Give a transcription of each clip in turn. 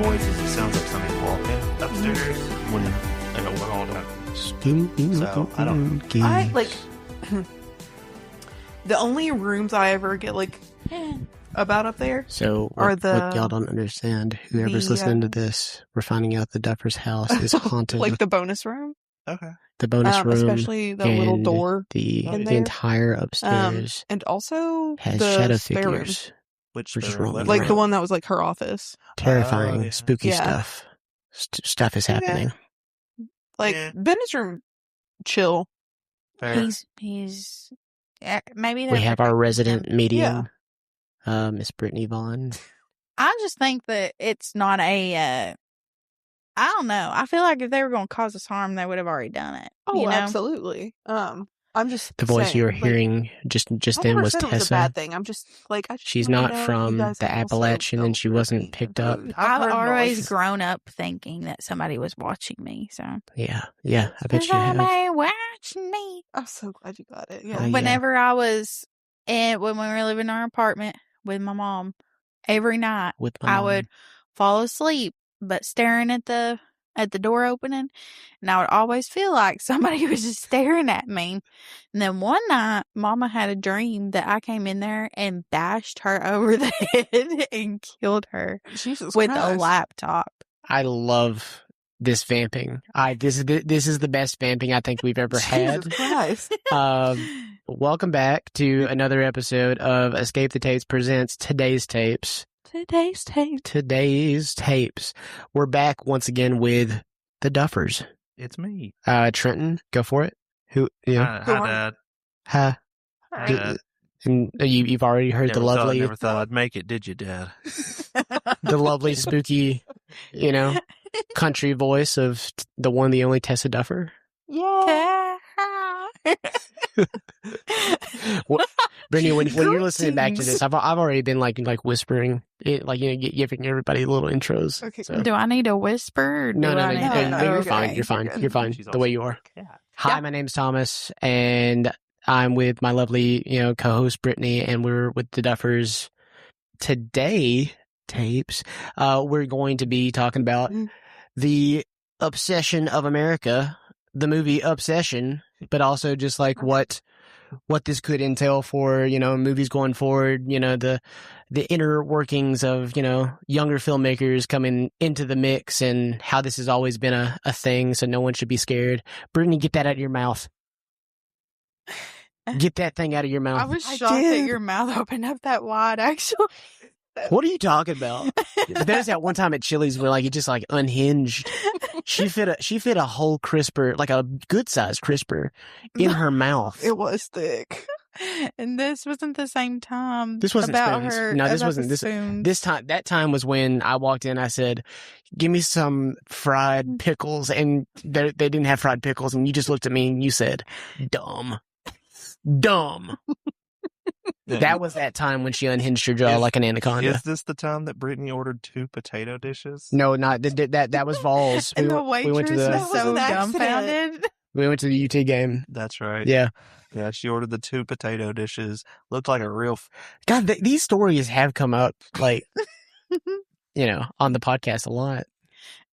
noises. It sounds like somebody walking upstairs when we're all done. So I don't. I like the only rooms I ever get about up there. So what y'all don't understand, whoever's listening to this, we're finding out the Duffers' house is haunted. Like the bonus room. Okay. The bonus room, especially the little door, the entire upstairs, and also has the shadow spare figures. room. Which We're just spare room? rolling Like around. the one that was like her office. Terrifying, spooky Yeah. stuff. Stuff is happening. Like bonus room, chill. Fair. He's maybe We have our resident medium, Yeah. Miss Brittany Vaughn. I just think that it's not a. I don't know. I feel like if they were going to cause us harm, they would have already done it. Oh, you know? absolutely. I'm just The voice saying, you were like, hearing just I then never was said it was a Tessa. bad thing. I'm just like She's wanna not know if from you guys the have also Appalachian, and felt she wasn't really picked up. I've heard always noises. grown up thinking that somebody was watching me. So Yeah, I bet you have. somebody watching me. I'm so glad you got it. Oh, Yeah. yeah. Whenever I was when we were living in our apartment with my mom, every night With my I mom. would fall asleep, but staring at the door opening, and I would always feel like somebody was just staring at me. And then one night, Mama had a dream that I came in there and bashed her over the head and killed her Jesus with Christ. a laptop. I love this vamping. This is the best vamping I think we've ever had. Jesus Christ. Welcome back to another episode of Escape the Tapes presents Today's Tapes. Today's Tapes. We're back once again with the Duffers. It's me. Trenton, go for it. Who? Yeah. Hi, Dad. Huh? Hi, Dad. And you've already heard Never thought I'd make it, did you, Dad? the lovely, spooky, country voice of the one, the only Tessa Duffer. Yeah. Brittany, when you're listening back to this, I've already been like whispering it, giving everybody little intros. Okay. So. Do I need a whisper? Or No, do I need no, you're okay. fine. You're fine. You're fine. She's The way also you are. a cat. Hi, my name's Thomas, and I'm with my lovely, co-host Brittany, and we're with the Duffers. Today, tapes, we're going to be talking about the obsession of America, the movie Obsession, but also just like what this could entail for, movies going forward, the inner workings of, younger filmmakers coming into the mix and how this has always been a thing, so no one should be scared. Brittany, get that out of your mouth. Get that thing out of your mouth. I was shocked that your mouth opened up that wide, actually. What are you talking about? There's that one time at Chili's where it just unhinged. She fit a whole crisper, like a good sized crisper, in her mouth. It was thick. And this wasn't the same time. This wasn't about spoons. her. No, this about wasn't the this. spoons. This time, that time was when I walked in. I said, "Give me some fried pickles," and they didn't have fried pickles. And you just looked at me and you said, "Dumb." That was that time when she unhinged her jaw like an anaconda. Is this the time that Brittany ordered 2 potato dishes? No, not that was Vols. And the waitress went to the was so an accident. dumbfounded. we went to the UT game. That's right. Yeah. Yeah, she ordered the 2 potato dishes. Looked like a real... God, these stories have come up, on the podcast a lot.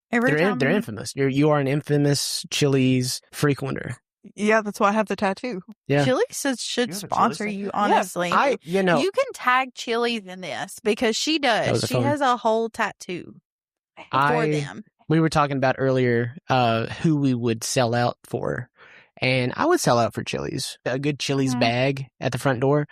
They're infamous. You are an infamous Chili's frequenter. Yeah, that's why I have the tattoo. Yeah. Chili's should You have a sponsor Chili's you, tattoo? honestly. You can tag Chili's in this because she That was does. a She phone. has a whole tattoo for them. We were talking about earlier who we would sell out for. And I would sell out for Chili's. A good Chili's bag at the front door.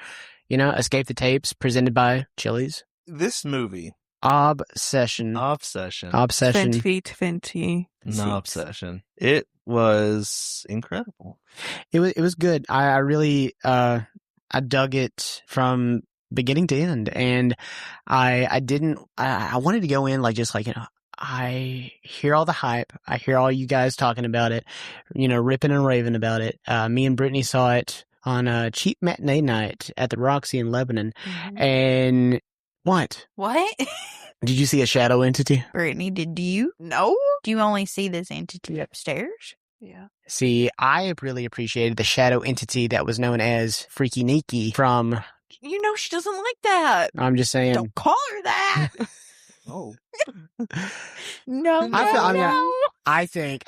Escape the Tapes, presented by Chili's. This movie... Obsession. Obsession. 20. No obsession. It was incredible. It was good. I really I dug it from beginning to end, and I wanted to go in I hear all the hype. I hear all you guys talking about it, ripping and raving about it. Me and Brittany saw it on a cheap matinee night at the Roxy in Lebanon, and what? Did you see a shadow entity? Brittany, did you? No? Do you only see this entity upstairs? Yeah. See, I really appreciated the shadow entity that was known as Freaky Nikki from... She doesn't like that. I'm just saying... Don't call her that. Oh. No, I think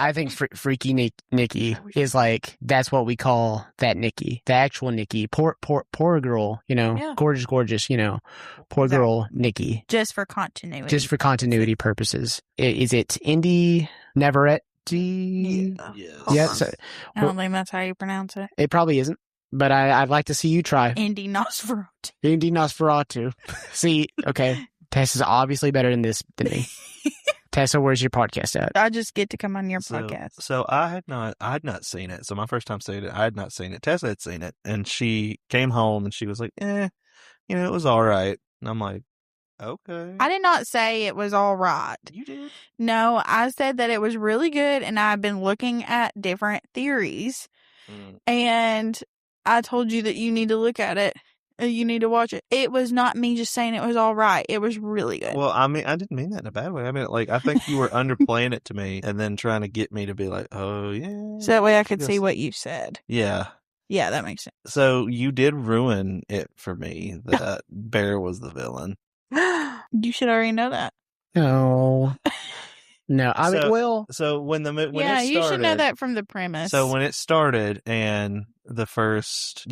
Freaky Nikki is like, that's what we call that Nikki, the actual Nikki. Poor girl, Yeah. gorgeous, poor girl Nikki. just for continuity. Just for continuity purposes. Is it Indy Neveretti? Yeah. Yeah, Hold so, on. I don't think that's how you pronounce it. it probably isn't, but I'd like to see you try. Indy Nosferatu. Indy Nosferatu. See, okay, Tessa's obviously better than me. Tessa, where's your podcast at? I just get to come on your podcast. So I had not seen it. So my first time seeing it, I had not seen it. Tessa had seen it, and she came home and she was like, it was all right. And I'm like, okay. I did not say it was all right. You did? No, I said that it was really good, and I've been looking at different theories, and I told you that you need to look at it. You need to watch it. It was not me just saying it was all right. It was really good. Well, I mean, I didn't mean that in a bad way. I mean, like, I think you were underplaying it to me and then trying to get me to be like, oh, yeah. So that way I could Yes. see what you said. Yeah. Yeah, that makes sense. So you did ruin it for me that Bear was the villain. You should already know that. No. No, I mean, well, So when it started, you should know that from the premise. So when it started and the first,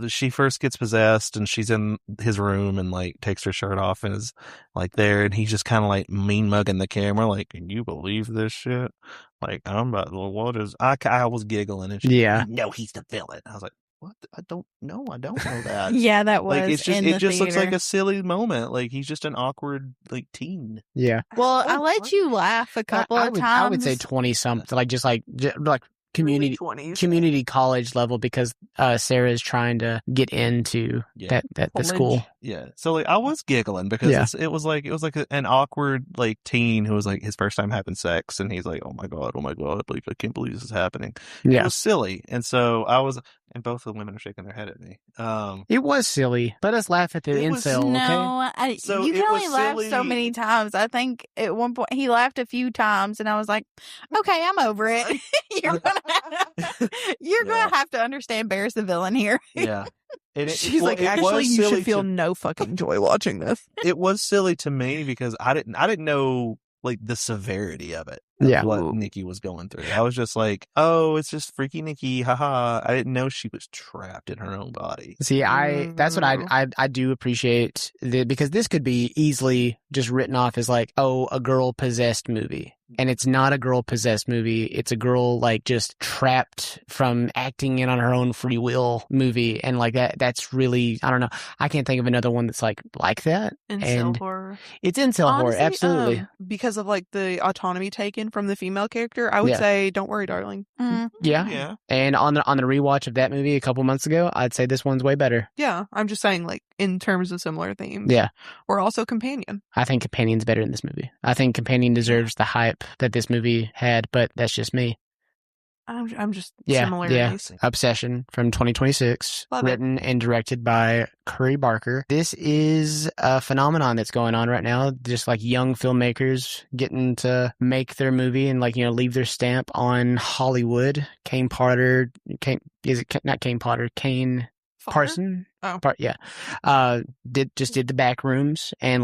she first gets possessed and she's in his room and like takes her shirt off and is like there and he's just kind of like mean mugging the camera like, can you believe this shit? Like, I'm about to, what is, I was giggling and she Yeah. no, he's the villain. I was like, what? I don't know that. yeah, that was Like, it's just, in it the just looks like theater. a silly moment. Like, he's just an awkward, like, teen. yeah. Well, I let you laugh a couple of times. I would say 20 something, like just like community Early 20s. community college level, because Sarah is trying to get into Yeah. that the College. school. Yeah. So like I was giggling because it was like an awkward like teen who was like his first time having sex and he's like, oh my god, like I can't believe this is happening. It Yeah. was silly. And so I was, and both the women are shaking their head at me. It was silly. Let us laugh at the It was- incel, okay? No, So you it can was only laugh so silly. many times. I think at one point he laughed a few times, and I was like, "Okay, I'm over it." You're gonna have to understand Bear's the villain here. Yeah. And She's well, like, it actually, was you silly should feel no fucking joy watching this. it was silly to me because I didn't know like the severity of it. Yeah. What Nikki was going through. I was just like, oh, it's just freaky Nikki, haha. I didn't know she was trapped in her own body. See, that's what I do appreciate, because this could be easily just written off as like, oh, a girl possessed movie. And it's not a girl possessed movie. It's a girl like just trapped from acting in on her own free will movie. And like that's really, I don't know. I can't think of another one that's like that. Incel horror. It's incel horror, Honestly, absolutely. Because of like the autonomy taken from the female character, I would Yeah. say, "Don't worry, darling." Mm. Yeah. Yeah. And on the rewatch of that movie a couple months ago, I'd say this one's way better. Yeah, I'm just saying, like in terms of similar themes. Yeah. Or also companion. I think Companion's better in this movie. I think Companion deserves the hype that this movie had, but that's just me. I'm just Yeah, similarities. Obsession from 2026, Love it. written and directed by Curry Barker. This is a phenomenon that's going on right now. Just like young filmmakers getting to make their movie and leave their stamp on Hollywood. Kane Parson. Oh. Did the back rooms, and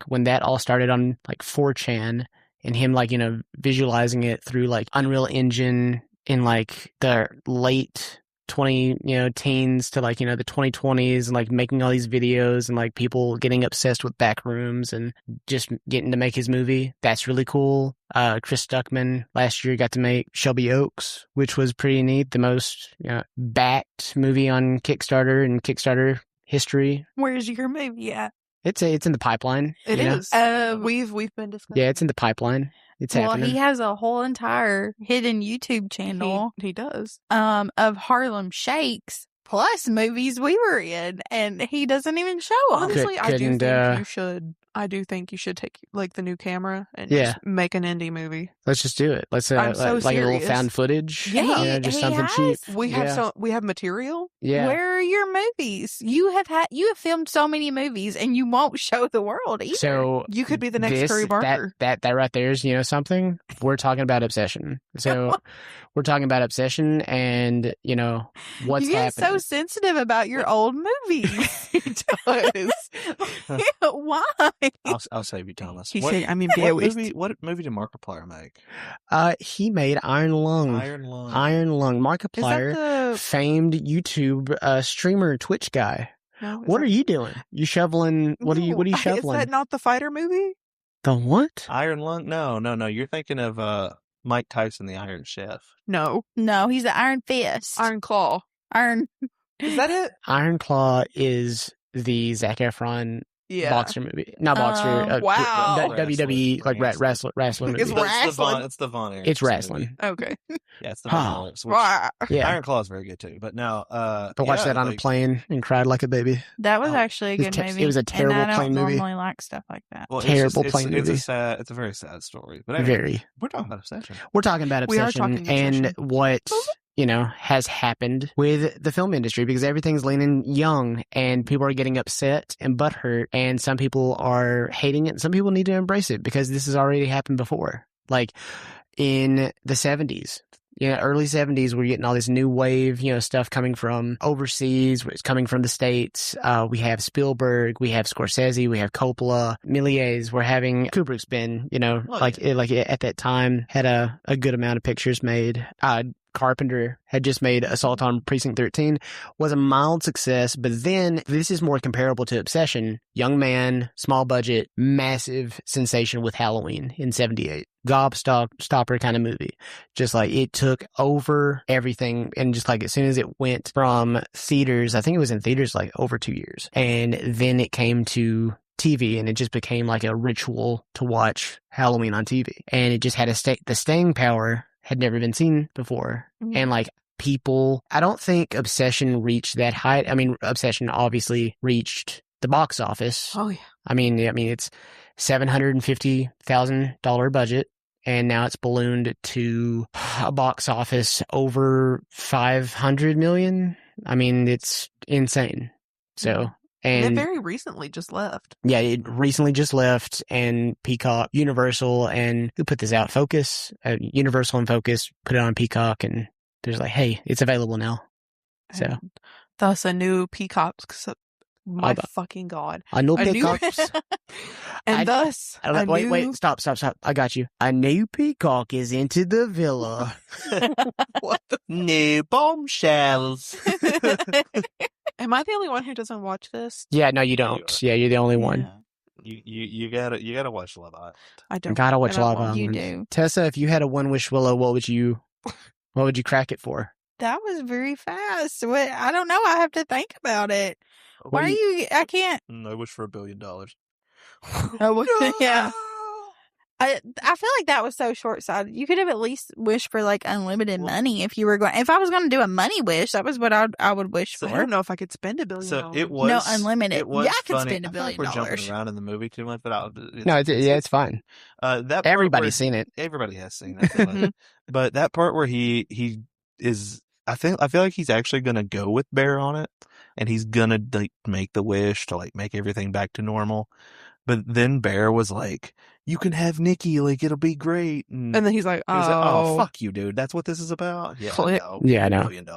when that all started on 4chan, and him visualizing it through Unreal Engine in the late teens to the 2020s, and making all these videos and people getting obsessed with back rooms and just getting to make his movie. That's really cool. Chris Stuckman last year got to make Shelby Oaks, which was pretty neat. The most backed movie on Kickstarter in Kickstarter history. Where's your movie at? It's in the pipeline. It you know? is. We've been discussing. Yeah, it's in the pipeline. It's Well, happening. he has a whole entire hidden YouTube channel He does. of Harlem Shakes plus movies we were in, and he doesn't even show them. Honestly, couldn't, I do think you should take the new camera and Yeah. just make an indie movie. Let's just do it. Let's I'm so a little serious. found footage. Yeah, just he something cheap. We have material. Yeah. Where are your movies? You have filmed so many movies and you won't show the world either. So You could be the next Curry Barker. That right there is, something. We're talking about obsession. So we're talking about obsession and, what's you get happening. so sensitive about your old movies. He does. Why? I'll save you, Thomas. He What, said, what movie did Markiplier make? He made Iron Lung. Iron Lung. Iron Lung. Is Markiplier, that the... famed YouTube streamer, Twitch guy. No, What are you doing? You shoveling? What are you shoveling? Is that not the fighter movie? The what? Iron Lung? No. You're thinking of Mike Tyson, the Iron Chef. No. No, he's the Iron Fist. Iron Claw. Iron. Is that it? Iron Claw is the Zac Efron boxer movie. Not boxer. Wow. WWE like wrestler movie. It's wrestling. It's the Von Erich. It's wrestling. Okay. Yeah, it's the Von Erich. Yeah. Iron Claw is very good too. But now, I watched that on a plane and cried like a baby. That was actually a good movie. It was a terrible and I plane don't movie. normally like stuff like that. Well, Terrible plane movie. It's a very sad story. But anyway, we're talking about obsession. We're talking about We are obsession talking and obsession. what has happened with the film industry because everything's leaning young and people are getting upset and butthurt and some people are hating it and some people need to embrace it because this has already happened before. Like in the 70s. Early 70s, we're getting all this new wave, stuff coming from overseas. It's coming from the States. We have Spielberg, we have Scorsese, we have Coppola, Méliès. We're having Kubrick's been, at that time had a good amount of pictures made. Carpenter had just made Assault on Precinct 13, was a mild success, but then this is more comparable to Obsession. Young man, small budget, massive sensation with Halloween in 78. Gobstopper kind of movie. Just like it took over everything and just like as soon as it went from theaters, I think it was in theaters like over 2 years. And then it came to TV and it just became like a ritual to watch Halloween on TV. And it just had the staying power had never been seen before. Mm-hmm. And like people, I don't think Obsession reached that height. I mean, Obsession obviously reached the box office. Oh yeah. I mean it's $750,000 budget. And now it's ballooned to a box office over 500 million. I mean, it's insane. So, and it very recently just left. Yeah, it recently just left, and Peacock, Universal, and who put this out? Focus, Universal and Focus put it on Peacock, and there's like, hey, it's available now. So, and thus a new Peacock. My fucking God. A new Peacocks. Wait, stop. I got you. A new Peacock is into the villa. What the? New bombshells. Am I the only one who doesn't watch this? Yeah, no, you don't. Yeah, you're the only one. You gotta watch Love Island. I don't. Gotta watch Love Island. You do. Tessa, if you had a one wish willow, what would you crack it for? That was very fast. I don't know. I have to think about it. Why are you? I can't. I wish for $1 billion. Oh, yeah. I feel like that was so short-sighted. You could have at least wished for like unlimited money if you were going. If I was going to do a money wish, that was what I would wish for. I don't know if I could spend $1 billion. So it was unlimited. It was I could funny. spend $1 billion. We're jumping around in the movie too much, but it's fine. Everybody's seen it. Everybody has seen it. But that part where he is, I feel like he's actually going to go with Bear on it, and he's going to like make the wish to like make everything back to normal. But then Bear was like, you can have Nikki, like, it'll be great. And then he's like, oh, fuck you, dude. That's what this is about? Yeah, I know. Yeah, I know. $1 billion.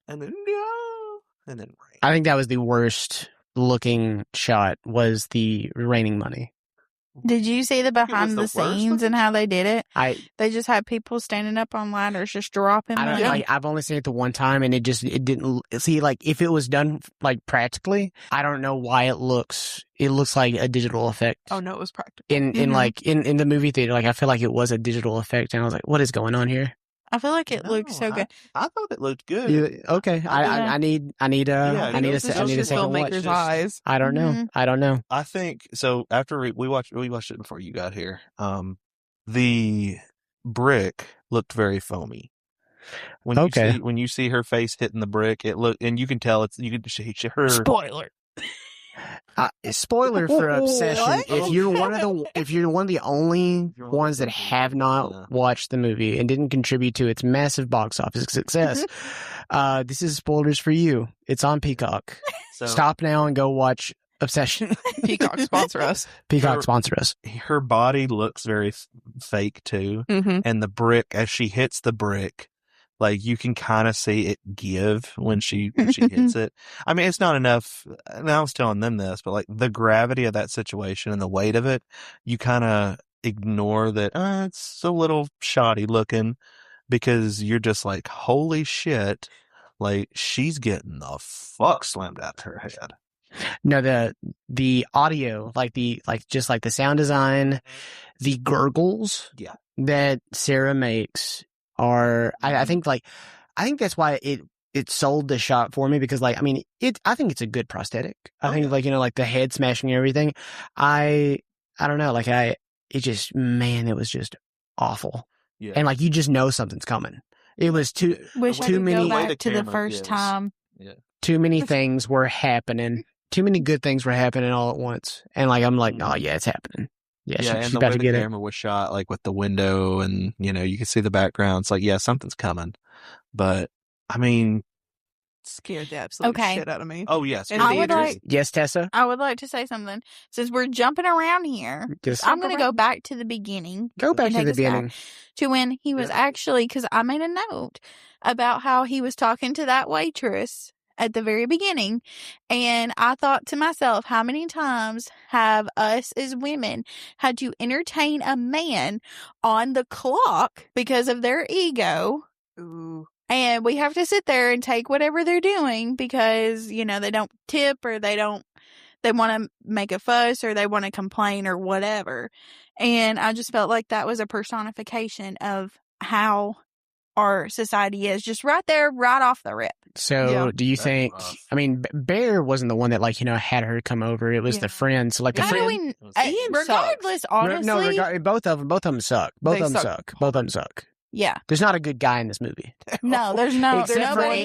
And then, no. And then rain. I think that was the worst looking shot, was the raining money. Did you see the behind the scenes and how they did it? They just had people standing up on ladders just dropping money. I've only seen it the one time, and it didn't see, like, if it was done like practically, I don't know why it looks like a digital effect. Oh no, it was practical. In the movie theater, like I feel like it was a digital effect, and I was like, what is going on here? I feel like it looked so good. I thought it looked good. Okay, I need a second watch. Eyes. I don't know. I don't know. I think so. After we watched it before you got here. The brick looked very foamy. When you see her face hitting the brick, it looked, and you can tell her spoiler. Spoiler for Obsession. What? If you're one of the only ones that have not watched the movie and didn't contribute to its massive box office success, this is spoilers for you. It's on Peacock. So Stop now and go watch Obsession. Peacock sponsor us. Peacock sponsor us. her body looks very fake too, Mm-hmm. and the brick, as she hits the brick, like you can kind of see it give when she hits it. I mean, it's not enough. And I was telling them this, but like the gravity of that situation and the weight of it, you kind of ignore that. It's a little shoddy looking, because you're just like, holy shit! Like she's getting the fuck slammed out of her head. No, the audio, just like the sound design, the gurgles Yeah. that Sarah makes are, I think that's why it sold the shot for me, because like, I mean, I think it's a good prosthetic. I think like, like the head smashing and everything. I don't know, like it was just awful. Yeah. And like, you just know something's coming. It was too Wish I too could many go way the back to the camera first gives. time. Yeah. too many things were happening. Too many good things were happening all at once. And like, I'm like, oh yeah, it's happening. Yeah, Yeah, she's and the about way to the get it. camera was shot, like with the window, and you can see the background. It's like, yeah, something's coming. But I mean, Scared the absolute Okay. shit out of me. oh yes, And I would theaters. like Yes, Tessa? I would like to say something. Since we're jumping around here, Just I'm going to go back to the beginning. go back and to take the us back beginning. to when he was actually, because I made a note about how he was talking to that waitress at the very beginning. And I thought to myself, how many times have us as women had to entertain a man on the clock because of their ego? Ooh. And we have to sit there and take whatever they're doing because, they don't tip, or they want to make a fuss, or they want to complain or whatever. And I just felt like that was a personification of how our society is, just right there, right off the rip. So Yeah. do you That's think, rough. I mean, Bear wasn't the one that like, had her come over. It was Yeah. the friend. So like the How do friend. we, Ian regardless, sucks. honestly, Both of them suck. Both They of them suck. suck. Both of them suck. yeah. There's not a good guy in this movie. No, there's no,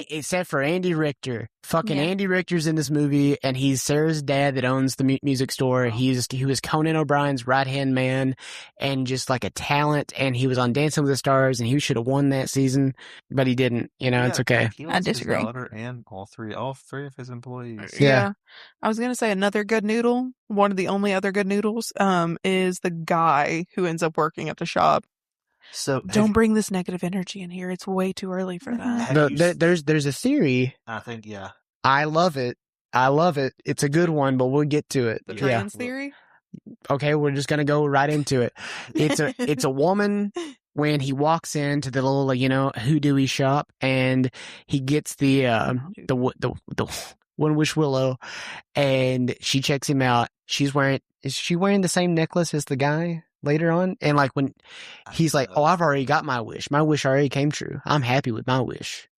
Except for Andy Richter. Fucking Yeah. Andy Richter's in this movie, and he's Sarah's dad that owns the music store. He was Conan O'Brien's right-hand man, and just like a talent, and he was on Dancing with the Stars, and he should have won that season, but he didn't. It's okay. He I lost his disagree. daughter and all three of his employees. Yeah. I was gonna say another good noodle. One of the only other good noodles, is the guy who ends up working at the shop. So Don't bring this negative energy in here. It's way too early for that. Have you There's a theory. I think yeah. I love it. It's a good one, but we'll get to it. The Yeah. trans theory. Okay, we're just gonna go right into it. It's a woman when he walks into the little hoodoo shop, and he gets the one wish willow, and she checks him out. Is she wearing the same necklace as the guy later on? And like when he's like, "Oh, I've already got my wish. My wish already came true. I'm happy with my wish."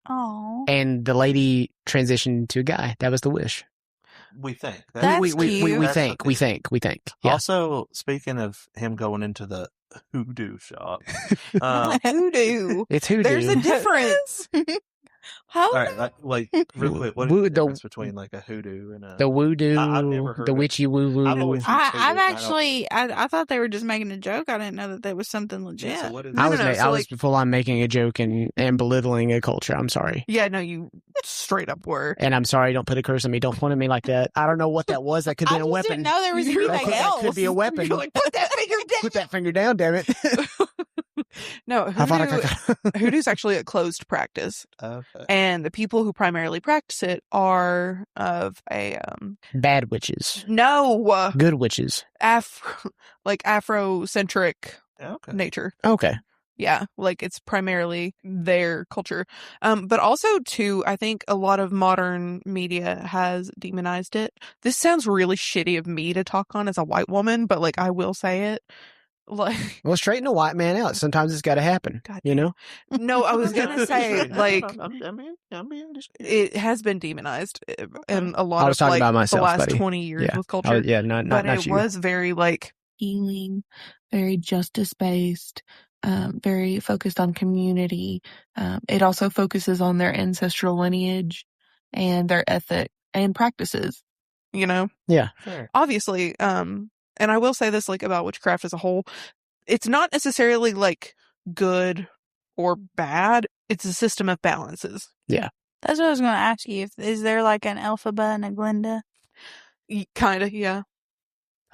Oh, And the lady transitioned to a guy. That was the wish. We think That's we cute. think. Yeah. Also, speaking of him going into the hoodoo shop, Hoodoo. It's hoodoo. There's a difference. how? all right, like real quick, what is Woo- the the- difference between like a hoodoo and a The voodoo, I've never heard the of it. witchy woo woo. I've always- I've I don't- actually, I thought they were just making a joke. I didn't know that there was something legit. Yeah, so what is No, I no, was no, so, I was full on making a joke and belittling a culture. I'm sorry. Yeah, no, you straight up were. And I'm sorry, don't put a curse on me. Don't point at me like that. I don't know what that was. That could I have been a just weapon. didn't know there was You're anything like, that else. could be a weapon. You're like, put that finger down. Put that finger down, damn it. No, I thought I could. hoodoo's actually a closed practice, okay? and the people who primarily practice it are of a Bad witches. no Good witches. Afrocentric Okay. nature. Okay. Yeah, like it's primarily their culture. But also too, I think a lot of modern media has demonized it. This sounds really shitty of me to talk on as a white woman, but like I will say it. Like Well, straighten a white man out. Sometimes it's got to happen. God You know? no, I was gonna say like I'm being just it has been demonized in a lot I was of talking like about myself, the last buddy. 20 years Yeah. with culture. Yeah, not but it you. was very like healing, very justice based, very focused on community. It also focuses on their ancestral lineage and their ethic and practices. you know? Yeah. Fair. Obviously, and I will say this, like, about witchcraft as a whole, it's not necessarily, like, good or bad. It's a system of balances. Yeah. That's what I was going to ask you. Is there like an Elphaba and a Glinda? Kind of, yeah.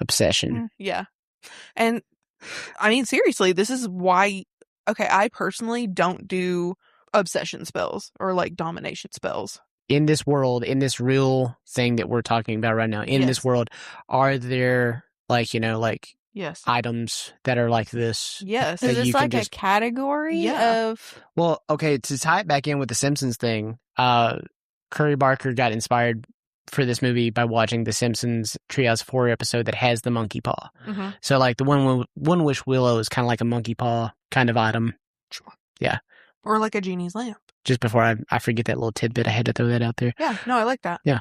Obsession. Yeah. And, I mean, seriously, this is why, okay, I personally don't do obsession spells or, like, domination spells. In this world, in this real thing that we're talking about right now, in this Yes. world, are there, like, Yes. items that are like this? Yes. that Is this you can like just- a category Yeah. of... Well, okay, to tie it back in with the Simpsons thing, Curry Barker got inspired for this movie by watching the Simpsons Treehouse 4 episode that has the monkey paw. Mm-hmm. So, like, the one wish willow is kind of like a monkey paw kind of item. Sure. Yeah. Or like a genie's lamp. Just before I forget that little tidbit, I had to throw that out there. Yeah, no, I like that. Yeah.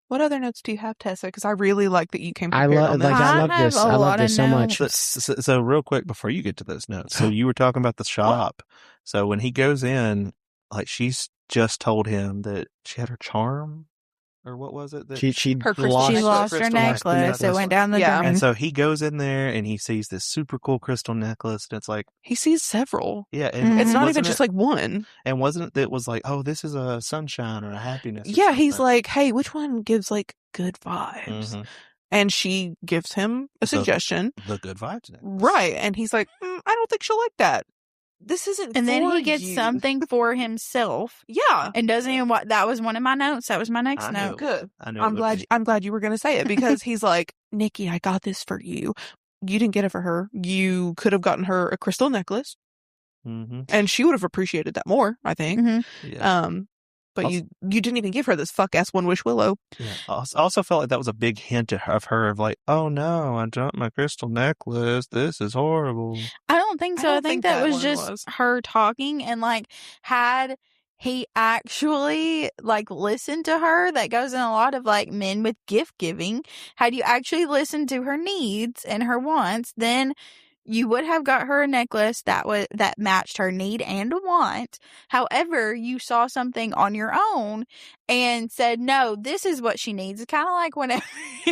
What other notes do you have, Tessa? Because I really like that you came I prepared love on this. like I I love have this. a I love lot this of so much. notes. So real quick before you get to those notes, so you were talking about the shop. So when he goes in, like she's just told him that she had her charm, or what was it? That She Her crystal lost, She necklace. lost her Crystal necklace. necklace. It went down the Yeah. drain. And so he goes in there and he sees this super cool crystal necklace, and it's like, He sees several. yeah, and Mhm. It's not even wasn't just it- like one. and wasn't it was like, oh, this is a sunshine or a happiness. or Yeah, he's something. like, hey, which one gives like good vibes? Mhm. And she gives him a So- suggestion. The good vibes necklace. Right. And he's like, I don't think she'll like that. This isn't And then for he gets you. something for himself Yeah. and doesn't even what that was one of my notes. That was my next I know. note. Good. I know. I'm glad you were going to say it because he's like, Nikki, I got this for you. You didn't get it for her. You could have gotten her a crystal necklace Mm-hmm. and she would have appreciated that more, I think. Mhm. Yeah. But Also- you didn't even give her this fuck ass one wish willow. Yeah. I also felt like that was a big hint of her of like, oh no, I dropped my crystal necklace. This is horrible. I don't think I so. I don't think think that that was one just was. her talking and like had he actually like listened to her. That goes in a lot of like men with gift giving. Had you actually listened to her needs and her wants, then you would have got her a necklace that matched her need and want. However, you saw something on your own and said, "No, this is what she needs." It's kind of like whenever,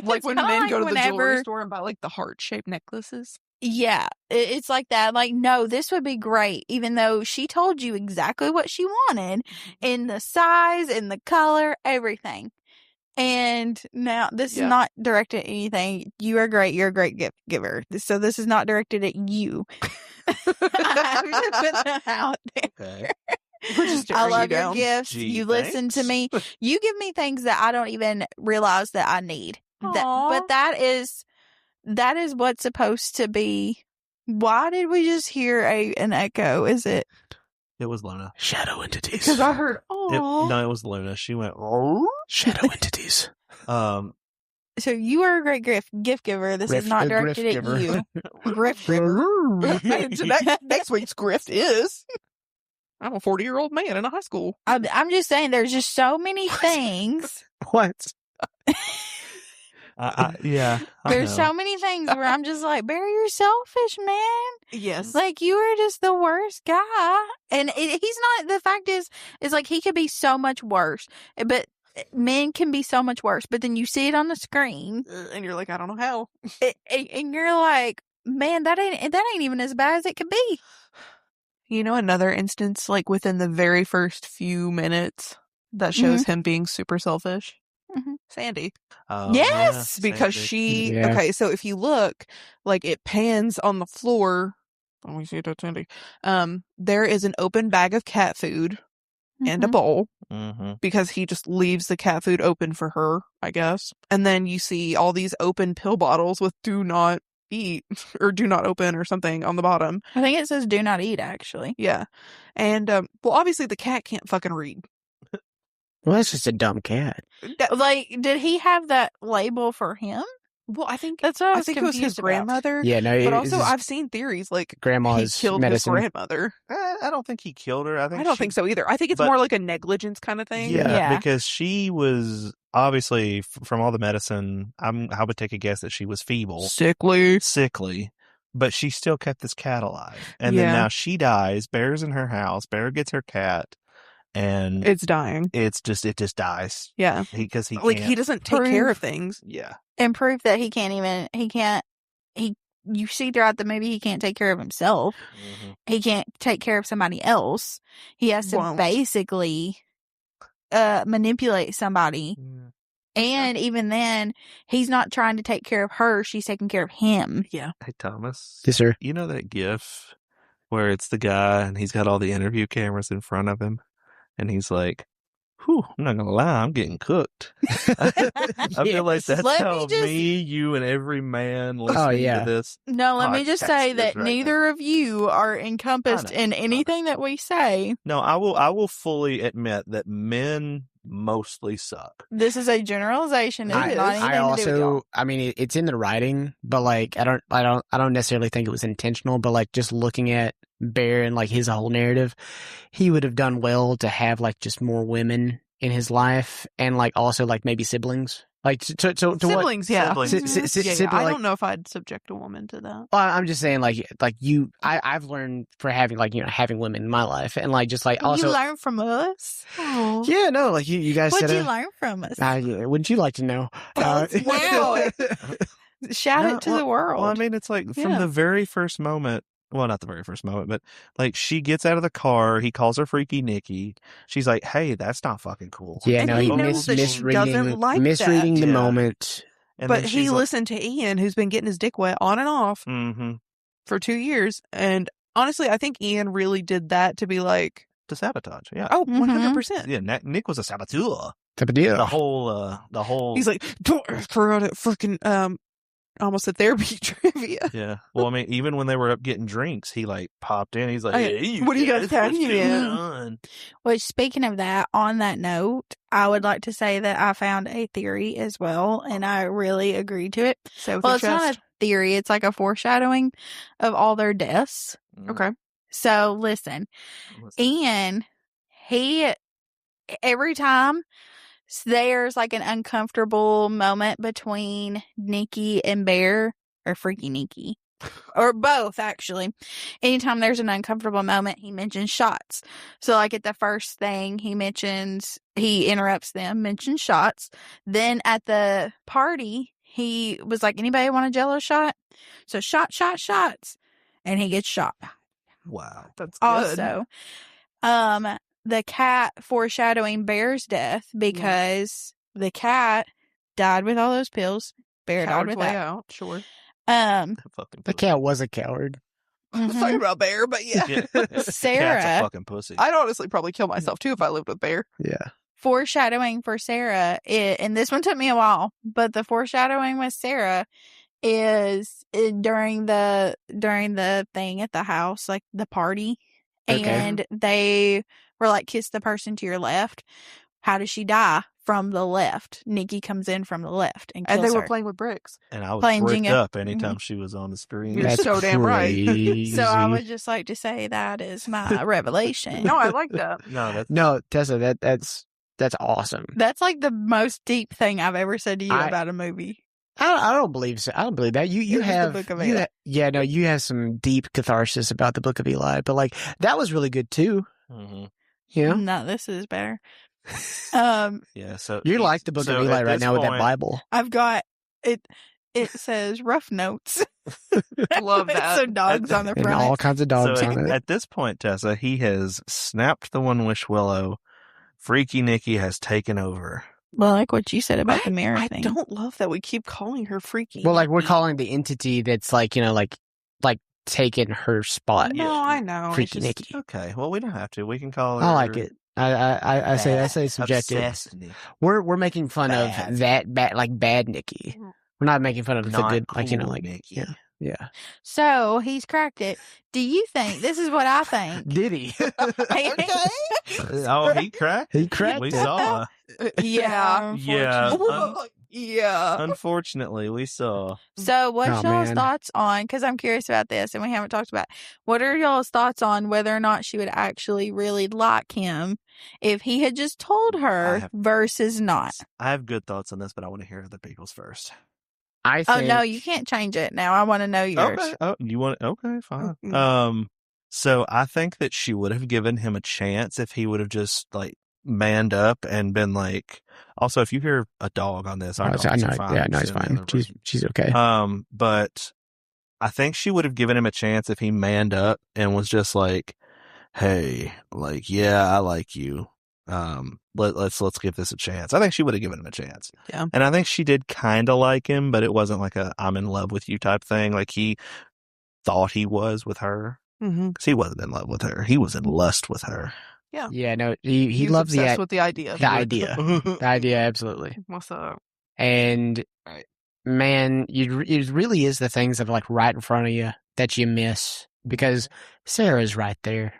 Like it's when kinda men like go to the jewelry whenever- store and buy like the heart shaped necklaces. Yeah, it's like that. Like, no, this would be great, even though she told you exactly what she wanted in the size, in the color, everything. And now this Yeah. is not directed at anything. You are great. You're a great gift giver. So this is not directed at you. I have to put that out there. Okay. We're just I staring you love your down. gifts. Gee, You listen to me. thanks. You give me things that I don't even realize that I need. Aw. But that is what's supposed to be. Why did we just hear an echo? Is it? It was Luna. shadow entities. Because I heard, It, oh, no, it was Luna. She went, oh. Shadow entities. Um, So you are a great gift giver. This is not Grift directed at giver. you. Grift giver. next week's grift is I'm a 40-year-old man in a high school. I'm just saying, there's just so many things. What? yeah. I There's know. so many things where I'm just like, Barry, you're selfish, man. Yes. Like, you are just the worst guy. And he's not, the fact is like, he could be so much worse. But men can be so much worse. But then you see it on the screen, And you're like, I don't know how. and you're like, man, that ain't even as bad as it could be. You know, another instance, like within the very first few minutes that shows him being super selfish. Mhm. Sandy. Oh, Yes, yeah, Because Sandy. she, Yeah. okay, so if you look, like it pans on the floor. Let me see that, Sandy. There is an open bag of cat food and a Mhm. bowl Mhm. because he just leaves the cat food open for her, I guess. And then you see all these open pill bottles with do not eat or do not open or something on the bottom. I think it says do not eat, actually. Yeah. And, well, obviously the cat can't fucking read. Well, that's just a dumb cat. Like, did he have that label for him? Well, I think That's what I I was think it was his confused about. grandmother. Yeah, no. But it's also, just I've seen theories like grandma's he killed medicine. his grandmother. I don't think he killed her. I don't think so either. I think it's but- more like a negligence kind of thing. Yeah, Yeah. because she was obviously from all the medicine. I would take a guess that she was feeble, sickly, but she still kept this cat alive. And then Yeah. now she dies. Bear's in her house. Bear gets her cat, and It's dying. it just dies. Yeah. Because he Like, can't. he doesn't take care of things. Yeah. And proof that you see throughout the movie, he can't take care of himself. Mm-hmm. He can't take care of somebody else. He has to basically manipulate somebody. Yeah. And even then, he's not trying to take care of her. She's taking care of him. Yeah. Hey, Thomas. Yes, sir. You know that GIF where it's the guy and he's got all the interview cameras in front of him, and he's like, "Whew, I'm not gonna lie, I'm getting cooked." I feel like that's how me, you, and every man listening to this. No, let me just say that neither of you are encompassed in anything that we say. No, I will fully admit that men mostly suck. This is a generalization. It's not anything I also, to do with y'all. I mean, it's in the writing, but like, I don't necessarily think it was intentional. But like, just looking at Bear and like his whole narrative, he would have done well to have like just more women in his life, and like also like maybe siblings. Like to siblings, what? yeah. Siblings. I don't know if I'd subject a woman to that. Well, I'm just saying, like you, I've learned for having having women in my life, and like just like also you learn from us. Oh. Yeah, no, like you guys. What'd you learn from us? Wouldn't you like to know? Wow! Shout it to the world. Well, I mean, it's like from the very first moment. Well, not the very first moment, but like she gets out of the car, he calls her Freaky Nikki. She's like, "Hey, that's not fucking cool." Yeah, and no, he he knows that she doesn't like misreading that. the moment. And but he listened to Ian, who's been getting his dick wet on and off for 2 years. And honestly, I think Ian really did that to be like... To sabotage, yeah. Oh, 100%. Yeah, Nick was a saboteur. Saboteur. The whole... He's like, don't ask her out at freaking... almost a therapy trivia. Yeah. Well, I mean, even when they were up getting drinks, he like popped in. He's like, "Hey, what do you guys have in?" Which, speaking of that, on that note, I would like to say that I found a theory as well, and I really agree to it. Well, it's not a theory; it's like a foreshadowing of all their deaths. Okay. So listen, Ian, every time there's like an uncomfortable moment between Nikki and Bear, or Freaky Nikki, or both actually. Anytime there's an uncomfortable moment, he mentions shots. So like at the first thing he interrupts them, mentions shots. Then at the party, he was like, "Anybody want a Jello shot?" So shots. And he gets shot. Wow. That's good. Also, the cat foreshadowing Bear's death because the cat died with all those pills. Bear died with that. Out, sure. The cat was a coward. I was talking about Bear, but yeah. Sarah. Cat's a fucking pussy. I'd honestly probably kill myself too if I lived with Bear. Yeah. Foreshadowing for Sarah, and this one took me a while, but the foreshadowing with Sarah is during the thing at the house, like the party, and they were like, "Kiss the person to your left." How does she die? From the left. Nikki comes in from the left and kills they were her. playing with bricks. And I was playing bricked Jenga. up anytime she was on the screen. You're so damn right. So I would just like to say that is my revelation. No, I like that. No, Tessa, that's awesome. That's like the most deep thing I've ever said to you about a movie. I don't believe so. I don't believe that. You have the Book of Eli. You have some deep catharsis about the Book of Eli, but like that was really good too. Mm-hmm. Yeah. No, this is better. Yeah, so you're like the Book of Eli right now with that Bible. I've got it. It says rough notes. Love that. So dogs on the And front. all kinds of dogs so on it. At this point, Tessa, he has snapped the One Wish Willow. Freaky Nikki has taken over. Well, like what you said about the mirror I thing. don't love that we keep calling her Freaky. Well, like we're calling the entity that's like like taking her spot. No, I know. Freaky Nikki. Okay, well, we don't have to. We can call her. I like it. I say subjective. Obsessed. We're making fun of that bad Nikki. We're not making fun of the good, Nikki. yeah. So he's cracked it. Do you think this is what I think? Did he? Oh, he cracked. He cracked. We it. saw. Yeah. Yeah. Unfortunately, we saw. So what's y'all's man. thoughts on, because I'm curious about this and we haven't talked about, what are y'all's thoughts on whether or not she would actually really like him if he had just told her versus not? I have good thoughts on this, but I want to hear other people's first. I think, Oh no, you can't change it now. I want to know yours. Okay. Oh, you want? Okay, fine. So I think that she would have given him a chance if he would have just like manned up and been like. Also, if you hear a dog on this, our I dogs know, are fine. yeah, no, Just it's in the fine. other room. She's okay. But I think she would have given him a chance if he manned up and was just like, "Hey, like, yeah, I like you. Let's give this a chance." I think she would have given him a chance. Yeah. And I think she did kind of like him, but it wasn't like a "I'm in love with you" type thing. Like he thought he was with her. Mm-hmm. Because he wasn't in love with her. He was in lust with her. Yeah. Yeah, no, he was loves obsessed with the idea. the idea. The idea, absolutely. What's up? And man, it really is the things that are like right in front of you that you miss because Sarah's right there.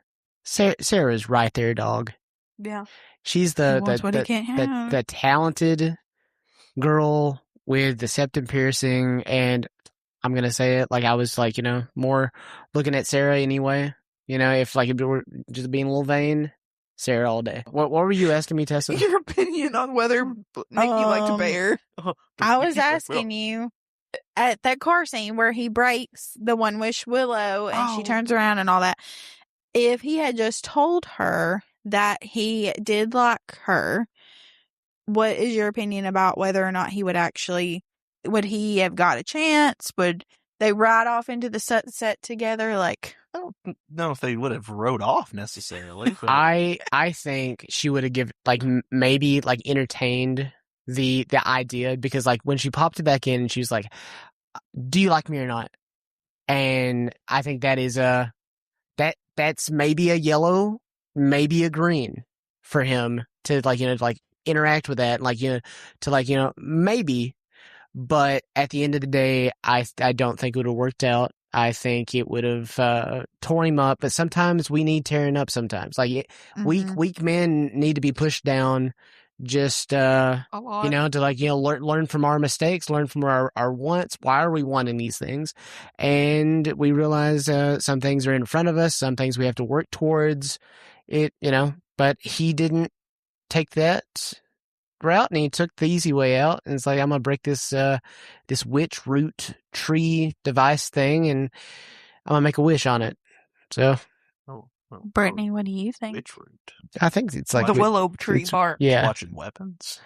Sarah's right there, dog. Yeah. She's He wants what he can't have. the talented girl with the septum piercing, and I'm gonna say it like I was like, more looking at Sarah anyway. If like if we were just being a little vain, Sarah all day. What were you asking me, Tessa? Your opinion on whether Nikki liked Bear? I was asking you at that car scene where he breaks the One Wish Willow and she turns around and all that. If he had just told her that he did like her, what is your opinion about whether or not he would he have got a chance? Would they ride off into the sunset together? Like, I don't know if they would have rode off necessarily. But I think she would have given like maybe like entertained the idea because like when she popped it back in and she was like, "Do you like me or not?" And I think that is that's maybe a yellow, maybe a green for him to like interact with that, like to like maybe. But at the end of the day, I don't think it would have worked out. I think it would have torn him up. But sometimes we need tearing up. Sometimes, like weak men need to be pushed down. Just a lot. To like learn from our mistakes, learn from our wants. Why are we wanting these things? And we realize some things are in front of us. Some things we have to work towards. It but he didn't take that route and he took the easy way out and it's like I'm gonna break this this witch root tree device thing and I'm gonna make a wish on it. So Brittany, what do you think? witch root. I think it's like the willow tree bark. Yeah, Watching weapons.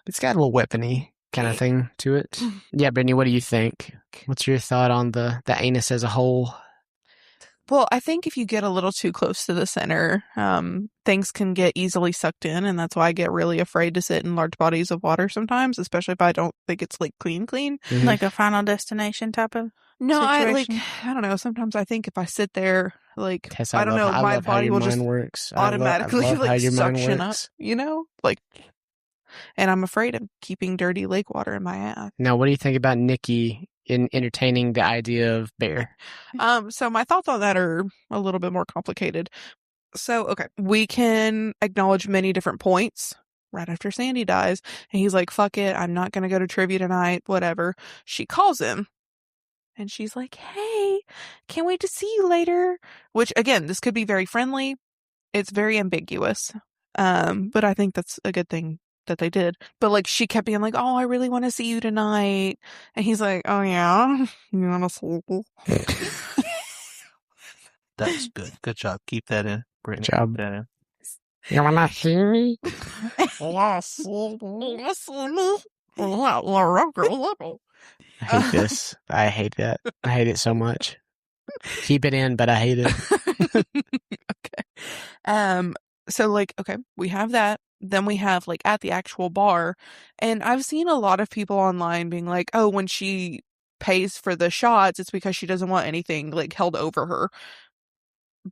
it's got a little weapony kind of thing to it. Yeah, Brittany, what do you think? What's your thought on the anus as a whole? Well, I think if you get a little too close to the center, things can get easily sucked in, and that's why I get really afraid to sit in large bodies of water sometimes, especially if I don't think it's like clean. Mm-hmm. Like a Final Destination type of No, situation? I don't know. Sometimes I think if I sit there, like, Tessa, I don't know, my body will just automatically like suction up, like, and I'm afraid of keeping dirty lake water in my ass. Now, what do you think about Nikki in entertaining the idea of Bear? So my thoughts on that are a little bit more complicated. So, okay, we can acknowledge many different points right after Sandy dies. And he's like, fuck it, I'm not going to go to trivia tonight, whatever. She calls him. And she's like, hey, can't wait to see you later. Which, again, this could be very friendly. It's very ambiguous. But I think that's a good thing that they did. But, like, she kept being like, oh, I really want to see you tonight. And he's like, oh, yeah? You want to see? That's good. Good job. Keep that in. Brittany, Good job. keep that in. You wanna see me? Yes. I hate this. I hate that. I hate it so much. Keep it in, but I hate it. Okay. So like, okay, we have that. Then we have like at the actual bar, and I've seen a lot of people online being like, oh, when she pays for the shots, it's because she doesn't want anything like held over her.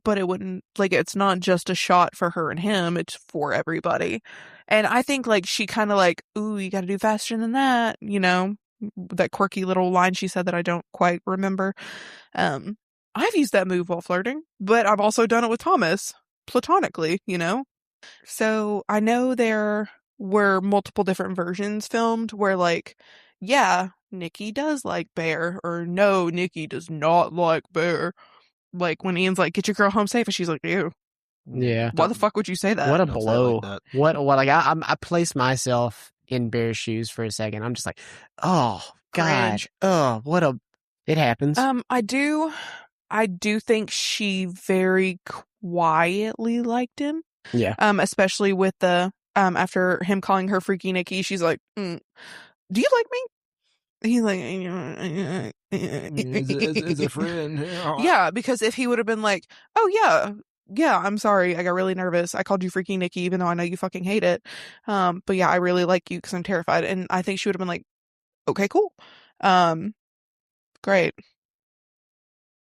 But it wouldn't, like, it's not just a shot for her and him, it's for everybody. And I think like she kind of like, ooh, you gotta do faster than that, that quirky little line she said that I don't quite remember. I've used that move while flirting, but I've also done it with Thomas platonically, So I know there were multiple different versions filmed where like, yeah, Nikki does like Bear, or no, Nikki does not like Bear. Like when Ian's like, get your girl home safe, and she's like, ew. Yeah. Why the fuck would you say that? What a Don't say it blow. like that. What like I place myself in Bear's shoes for a second. I'm just like, oh God. Cringe. Oh, it happens. I I do think she very quietly liked him. Yeah. Especially with the after him calling her Freaky Nikki, she's like, "Do you like me?" He's like, as a friend. Yeah, because if he would have been like, "Oh yeah, I'm sorry, I got really nervous. I called you Freaky Nikki, even though I know you fucking hate it. But yeah, I really like you because I'm terrified." And I think she would have been like, "Okay, cool, great.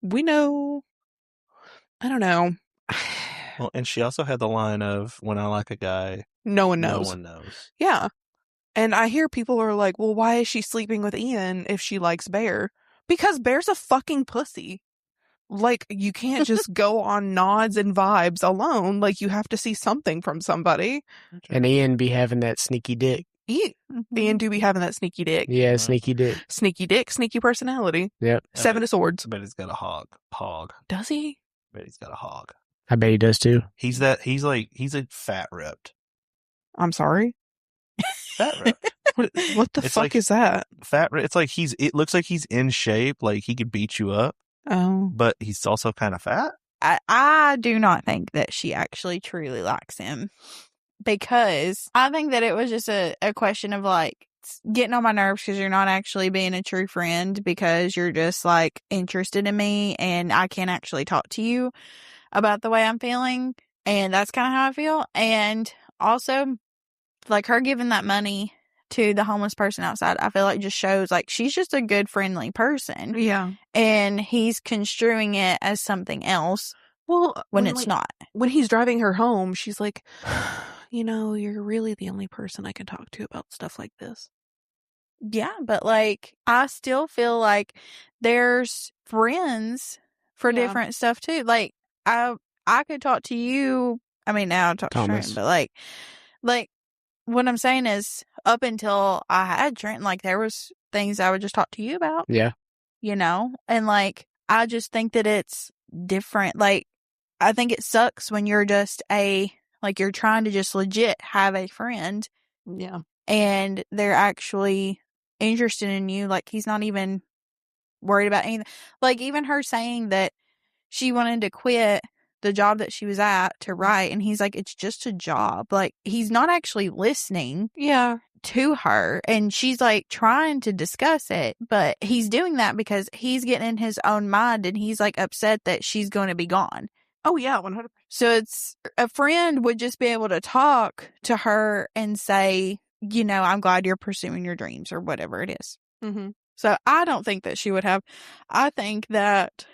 We know." I don't know. Well, and she also had the line of, "When I like a guy, No one no knows. one knows." Yeah. And I hear people are like, well, why is she sleeping with Ian if she likes Bear? Because Bear's a fucking pussy. Like, you can't just go on nods and vibes alone. Like, you have to see something from somebody. And Ian be having that sneaky dick. Ian do be having that sneaky dick. Yeah, sneaky dick. Sneaky dick, sneaky personality. Yep. Seven of Swords. I bet he's got a hog. Does he? I bet he's got a hog. I bet he does too. He's a fat ripped. I'm sorry? Fat ripped. What the It's fuck like- is that? Fat ripped. It's like it looks like he's in shape, like he could beat you up, Oh. but he's also kind of fat. I do not think that she actually truly likes him, because I think that it was just a question of like getting on my nerves because you're not actually being a true friend, because you're just like interested in me and I can't actually talk to you about the way I'm feeling. And that's kind of how I feel. And also, like, her giving that money to the homeless person outside, I feel like just shows like she's just a good, friendly person. Yeah. And he's construing it as something else Well, when it's not. When he's driving her home, she's like, you're really the only person I can talk to about stuff like this. Yeah, but like, I still feel like there's friends for Yeah. different stuff too. Like, I could talk to you. I mean, now I talk to Thomas. Trent, but like what I'm saying is, up until I had Trent, like, there was things I would just talk to you about. Yeah. And like, I just think that it's different. Like, I think it sucks when you're just you're trying to just legit have a friend Yeah. and they're actually interested in you. Like, he's not even worried about anything. Like, even her saying that she wanted to quit the job that she was at to write, and he's like, it's just a job. Like, he's not actually listening Yeah. to her, and she's like trying to discuss it, but he's doing that because he's getting in his own mind and he's like upset that she's going to be gone. Oh, yeah, 100%. So it's, a friend would just be able to talk to her and say, I'm glad you're pursuing your dreams or whatever it is. Mm-hmm. So I don't think that she would have. I think that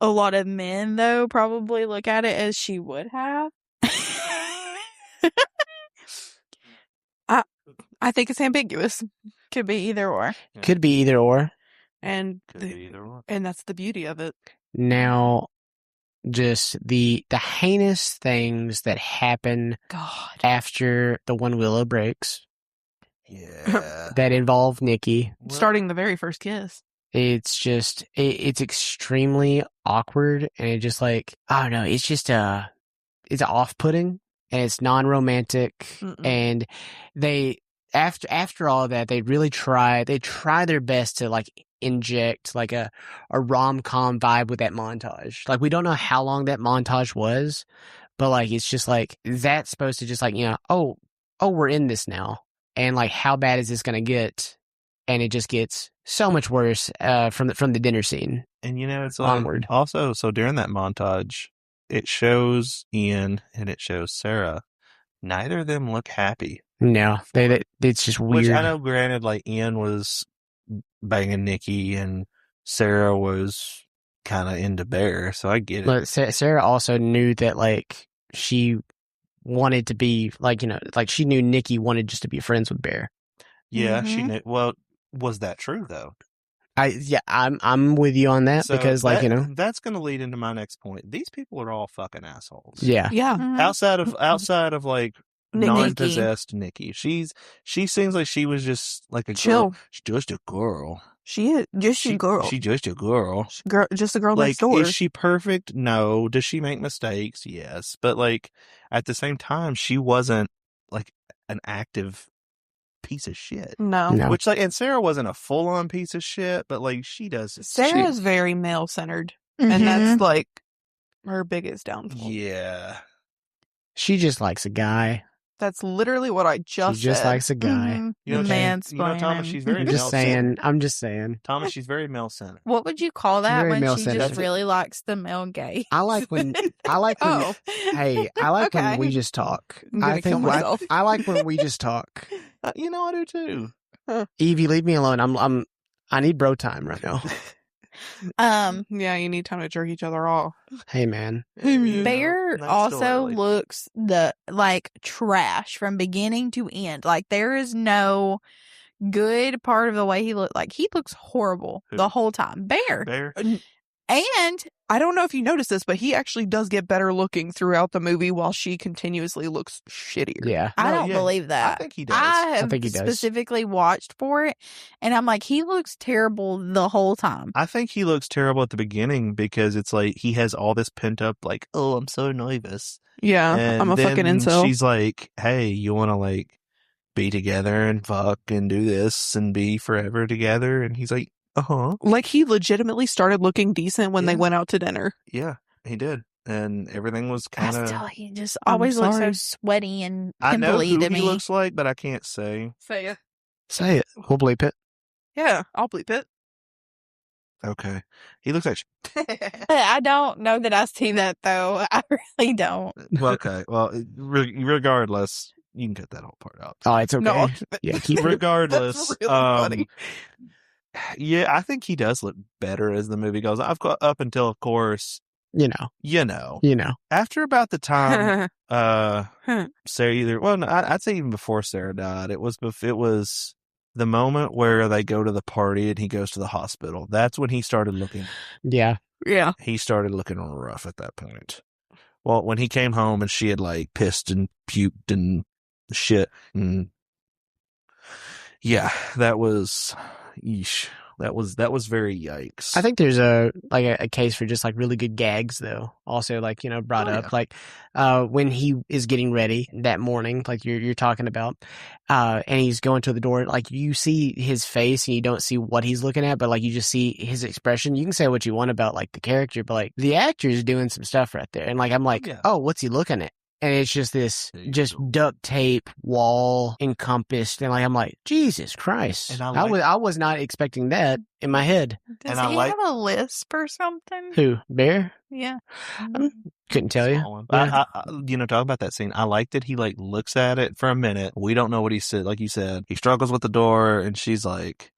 a lot of men, though, probably look at it as she would have. I think it's ambiguous. Could be either or. Could be either or. And Could be either one. and that's the beauty of it. Now, just the heinous things that happen God. after the one willow breaks Yeah. that involve Nikki. Starting the very first kiss. It's just it's extremely awkward, and it just like, I don't know, it's just it's off-putting, and it's non-romantic. Mm-mm. And they after all of that, they really try their best to like inject like a rom-com vibe with that montage. Like, we don't know how long that montage was, but like, it's just like, that's supposed to just like, oh, we're in this now, and like, how bad is this gonna get? And it just gets so much worse from the dinner scene. And it's like, Onward. also, so during that montage, it shows Ian and it shows Sarah. Neither of them look happy. No, it's just weird. Which I know, granted, like, Ian was banging Nikki and Sarah was kind of into Bear, so I get it. But Sarah also knew that like she wanted to be like, like she knew Nikki wanted just to be friends with Bear. Yeah, she Mhm. knew. Well, was that true though? I'm with you on that, So because like, that's going to lead into my next point. These people are all fucking assholes. yeah. Yeah. Mhm. Outside of like Nikki. non-possessed Nikki, she seems like she was just like a Chill. girl. She's just a girl. She is just a girl. She just a girl. Just a girl Like, next door. is she perfect? No. Does she make mistakes? Yes. But like, at the same time, she wasn't like an active piece of shit. No. No. Which, like, and Sarah wasn't a full-on piece of shit, but like, she does. Sarah's very male-centered. And that's like her biggest downfall. Yeah. She just likes a guy. That's literally what I just She just said. likes a guy. Mhm. You know, The mansplaining. Thomas, she's very I'm just saying. I'm just saying. Thomas, she's very male-centered. What would you call that Very when she male-centered. just really likes the male gay? I like when. Oh. Hey, I like when Okay. we just talk. I'm gonna kill myself. I like when we just talk. You know, I do too. Evie, leave me alone. I need bro time right now. Yeah, you need time to jerk each other off. Hey, man. Bear That's still also early. looks like trash from beginning to end. Like there is no good part of the way he looked. Like he looks horrible Who? the whole time. Bear. Bear. And I don't know if you noticed this, but he actually does get better looking throughout the movie while she continuously looks shittier. Yeah. I No, don't yeah, believe that. I think he does. I have think he does. specifically watched for it, and I'm like, he looks terrible the whole time. I think he looks terrible at the beginning because it's like he has all this pent up, like, oh, I'm so nervous. Yeah, And I'm a then fucking incel. she's like, hey, you want to like be together and fuck and do this and be forever together? And he's like, uh-huh. Like he legitimately started looking decent when they Yeah. went out to dinner. Yeah, he did. And everything was kind Still, of... he just I'm always looks so sorry. sweaty and I know pimply who to he me. looks like, but I can't say. Say it. Say it. We'll bleep it. Yeah, I'll bleep it. Okay. He looks like... I don't know that I see that though. I really don't. Well, okay. Well, regardless, you can cut that whole part out. Oh, it's okay. No, Yeah, keep it. Regardless, That's really funny. yeah, I think he does look better as the movie goes. I've got up until, of course, You know. after about the time, Sarah I'd say even before Sarah died, it was the moment where they go to the party and he goes to the hospital. That's when he started looking. Yeah. Yeah. He started looking rough at that point. Well, when he came home and she had like pissed and puked and shit, and yeah, that was, yeesh. That was very yikes. I think there's a case for just like really good gags though. Also like, brought Oh, up yeah. like when he is getting ready that morning, like you're talking about, and he's going to the door, like you see his face and you don't see what he's looking at, but like you just see his expression. You can say what you want about like the character, but like the actor is doing some stuff right there. And like I'm like, Yeah. oh, what's he looking at? And it's just this There you just go. duct tape wall encompassed, and like I'm like, Jesus Christ! And I I was not expecting that in my head. Does And I he like- have a lisp or something? Who, Bear? Yeah. Couldn't tell you. Small one. Yeah. Talk about that scene. I like that he like looks at it for a minute. We don't know what he said. Like you said, he struggles with the door, and she's like,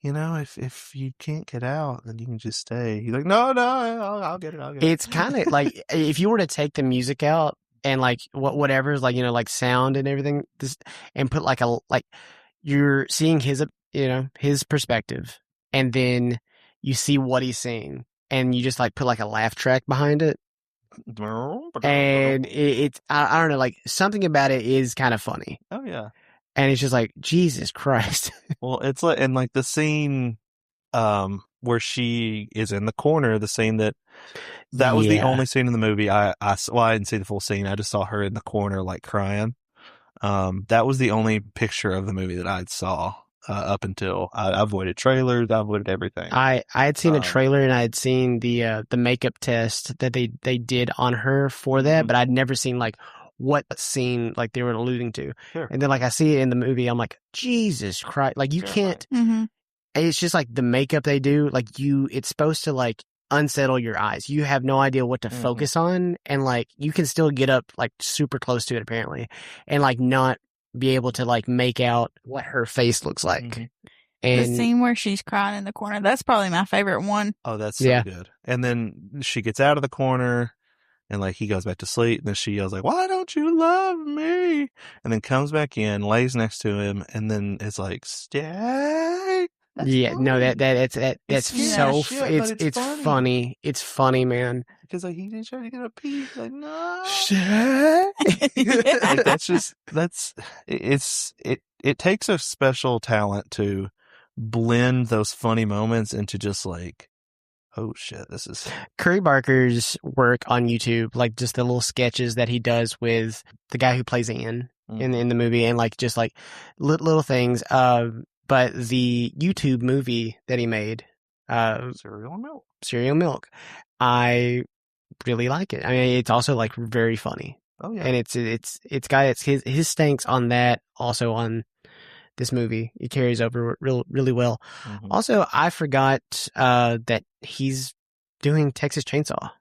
if you can't get out, then you can just stay. He's like, no, I'll get it. It's kind of like if you were to take the music out and like whatever is like like sound and everything, and put like you're seeing his his perspective, and then you see what he's seeing, and you just like put like a laugh track behind it, and it's I don't know, like something about it is kind of funny, Oh yeah. and it's just like Jesus Christ. Well, it's like, and like the scene, where she is in the corner, the scene that was the Yeah. only scene in the movie. I didn't see the full scene. I just saw her in the corner, like crying. That was the only picture of the movie that I saw, up until I avoided trailers. I avoided everything. I had seen a trailer, and I had seen the makeup test that they did on her for that, Mhm. but I'd never seen like what scene like they were alluding to. Sure. And then like I see it in the movie, I'm like, Jesus Christ! Like you Terrifying. can't. Mm-hmm. It's just like the makeup they do. Like it's supposed to like unsettle your eyes. You have no idea what to Mhm. focus on, and like you can still get up like super close to it apparently, and like not be able to like make out what her face looks like. Mhm. The And scene where she's crying in the corner, that's probably my favorite one. Oh, that's so Yeah. good. And then she gets out of the corner, and like he goes back to sleep, and then she yells like, "Why don't you love me?" And then comes back in, lays next to him, and then is like, "Stay." That's yeah, no, funny. that's scary so as shit, but it's funny. funny. It's funny, man. Because like he didn't try to get a pee. He's like, no. Shit. Like it takes a special talent to blend those funny moments into just like, oh shit, this is Curry Barker's work on YouTube, like just the little sketches that he does with the guy who plays Ian in the movie, and like just like little things. But the YouTube movie that he made, cereal milk. Cereal Milk, I really like it. I mean, it's also like very funny. Oh yeah. And it's got his stanks on that, also on this movie. It carries over really well. Mhm. Also, I forgot that he's doing Texas Chainsaw.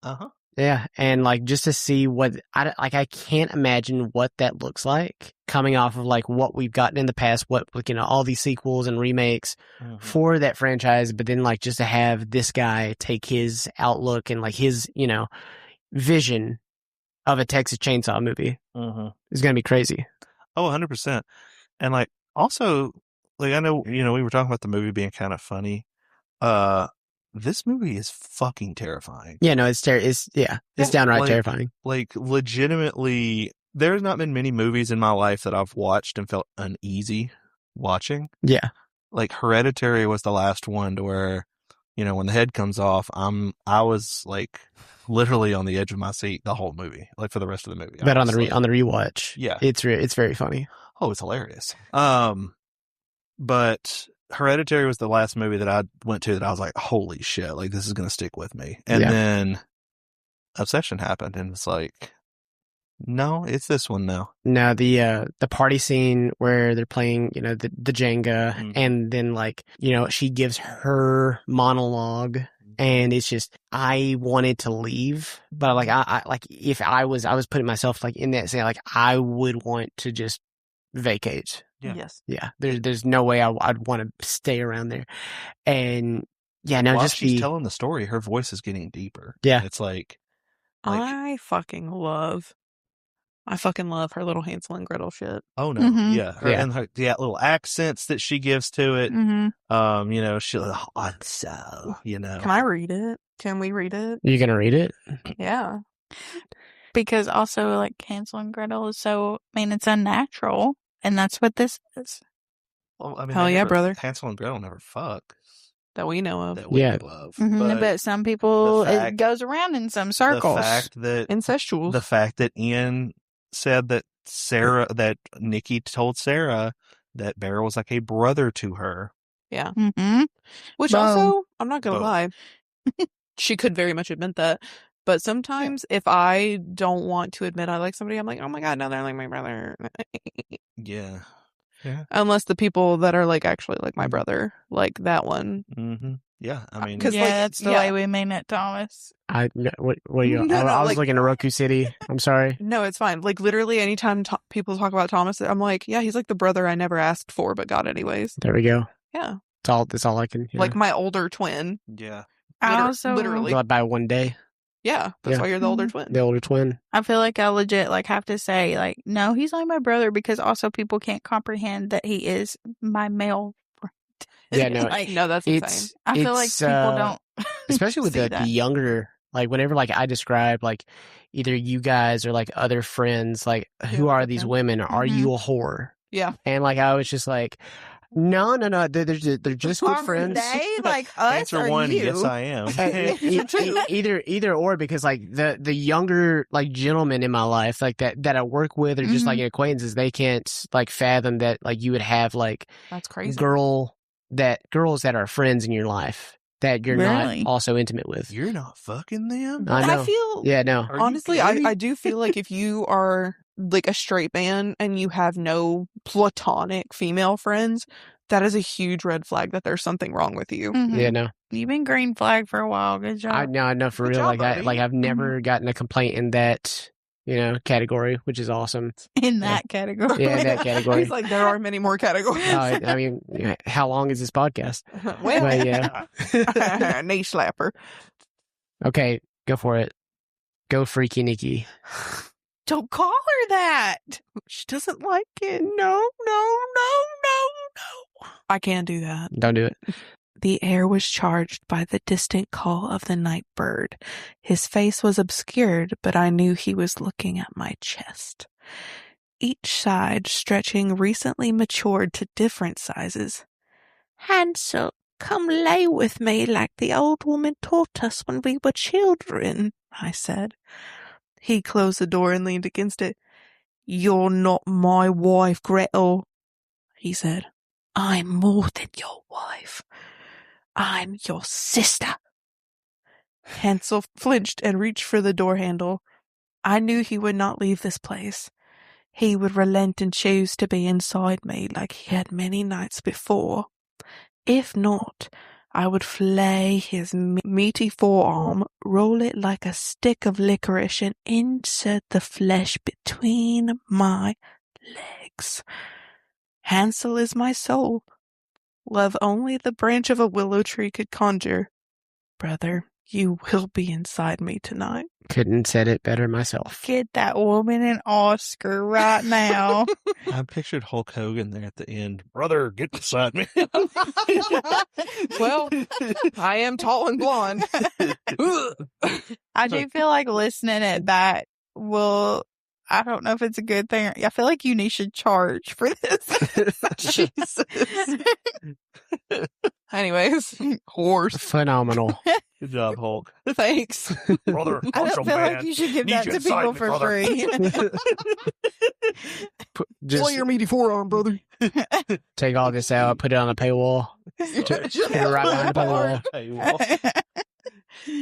Uh-huh. Yeah, and like just to see what I can't imagine what that looks like coming off of like what we've gotten in the past, what all these sequels and remakes Mhm. for that franchise, but then like just to have this guy take his outlook and like his vision of a Texas Chainsaw movie Mhm. is gonna be crazy. Oh, 100%. And like also, like I know, we were talking about the movie being kind of funny. This movie is fucking terrifying. Yeah, no, it's downright terrifying. Like legitimately, there's not been many movies in my life that I've watched and felt uneasy watching. Yeah. Like Hereditary was the last one to where, when the head comes off, I was like literally on the edge of my seat the whole movie, like for the rest of the movie. But on the rewatch, yeah, it's very funny. Oh, it's hilarious. But Hereditary was the last movie that I went to that I was like, holy shit, like this is going to stick with me. And then Obsession happened and it's like, no, it's this one now. No, the party scene where they're playing, the Jenga and then like, she gives her monologue and it's just, I wanted to leave, but like, I like if I was putting myself like in that scene, like I would want to just vacate. Yeah. Yes. Yeah. There's no way I'd want to stay around there. And yeah, no, while just she's telling the story, her voice is getting deeper. Yeah. It's like I fucking love her little Hansel and Gretel shit. Oh no. Mhm. Yeah. And her little accents that she gives to it. Mhm. She'll so, Can I read it? Can we read it? You gonna read it? Yeah. Because also, like, Hansel and Gretel is it's unnatural, and that's what this is. Well, I mean, Hell yeah, brother. Hansel and Gretel never fuck. That we know of. That we know of. But some people, it goes around in some circles. Incestual. The fact that Ian said that Nikki told Sarah that Bear was like a brother to her. Yeah. Mm-hmm. Which also, I'm not gonna lie, she could very much admit that. But sometimes if I don't want to admit I like somebody, I'm like, oh my god, no, they're like my brother. Yeah. Yeah. Unless the people that are like actually like my brother, like that one. Mm-hmm. Yeah, I mean, that's the way we mean it, Thomas. What are you? I was looking at Roku City. I'm sorry. No, it's fine. Like literally, anytime people talk about Thomas, I'm like, yeah, he's like the brother I never asked for, but got anyways. There we go. Yeah, that's all I can. Like my older twin. Yeah, literally by one day. Yeah, that's why you're the older twin. The older twin. I feel like I legit have to say no, he's like my brother because also people can't comprehend that he is my male friend. Yeah, no, no, that's insane. I feel like people don't, especially with the younger. Like whenever I describe either you guys or other friends, who are these women? Are you a whore? Yeah, and I was just like. No, they're just good friends. They like us Answer or one, you? yes, I am. either or, because the younger gentlemen in my life that I work with or just acquaintances, they can't fathom that you would have that's crazy girls that are friends in your life that you're not also intimate with. You're not fucking them. I know. I feel no. Honestly, I do feel like if you are a straight man and you have no platonic female friends, that is a huge red flag that there's something wrong with you. Mm-hmm. Yeah, no. You've been green flag for a while. Good job. I know for Good real. job, buddy. I've never gotten a complaint in that category, which is awesome. In that category. Yeah, in that category. He's like, there are many more categories. I mean, how long is this podcast? Well, But, yeah. knee slapper. Okay, go for it. Go freaky Nikki. Don't call her that. She doesn't like it. No. I can't do that. Don't do it. The air was charged by the distant call of the night bird. His face was obscured, but I knew he was looking at my chest. Each side stretching recently matured to different sizes. Hansel, come lay with me like the old woman taught us when we were children, I said. He closed the door and leaned against it. You're not my wife, Gretel, he said. I'm more than your wife. I'm your sister. Hansel flinched and reached for the door handle. I knew he would not leave this place. He would relent and choose to be inside me like he had many nights before. If not, I would flay his meaty forearm, roll it like a stick of licorice, and insert the flesh between my legs. Hansel is my soul. Love only the branch of a willow tree could conjure. Brother, you will be inside me tonight. Couldn't said it better myself. Get that woman an Oscar right now. I pictured Hulk Hogan there at the end. Brother, get beside me. Well, I am tall and blonde. I do feel like listening at that will, I don't know if it's a good thing. I feel like you should charge for this. Jesus. Anyways, horse. Phenomenal. Good job, Hulk. Thanks. Brother, I don't feel like you should give that to people for free. Just Play your meaty forearm, brother. take all this out, put it on a paywall. Put it right behind the paywall.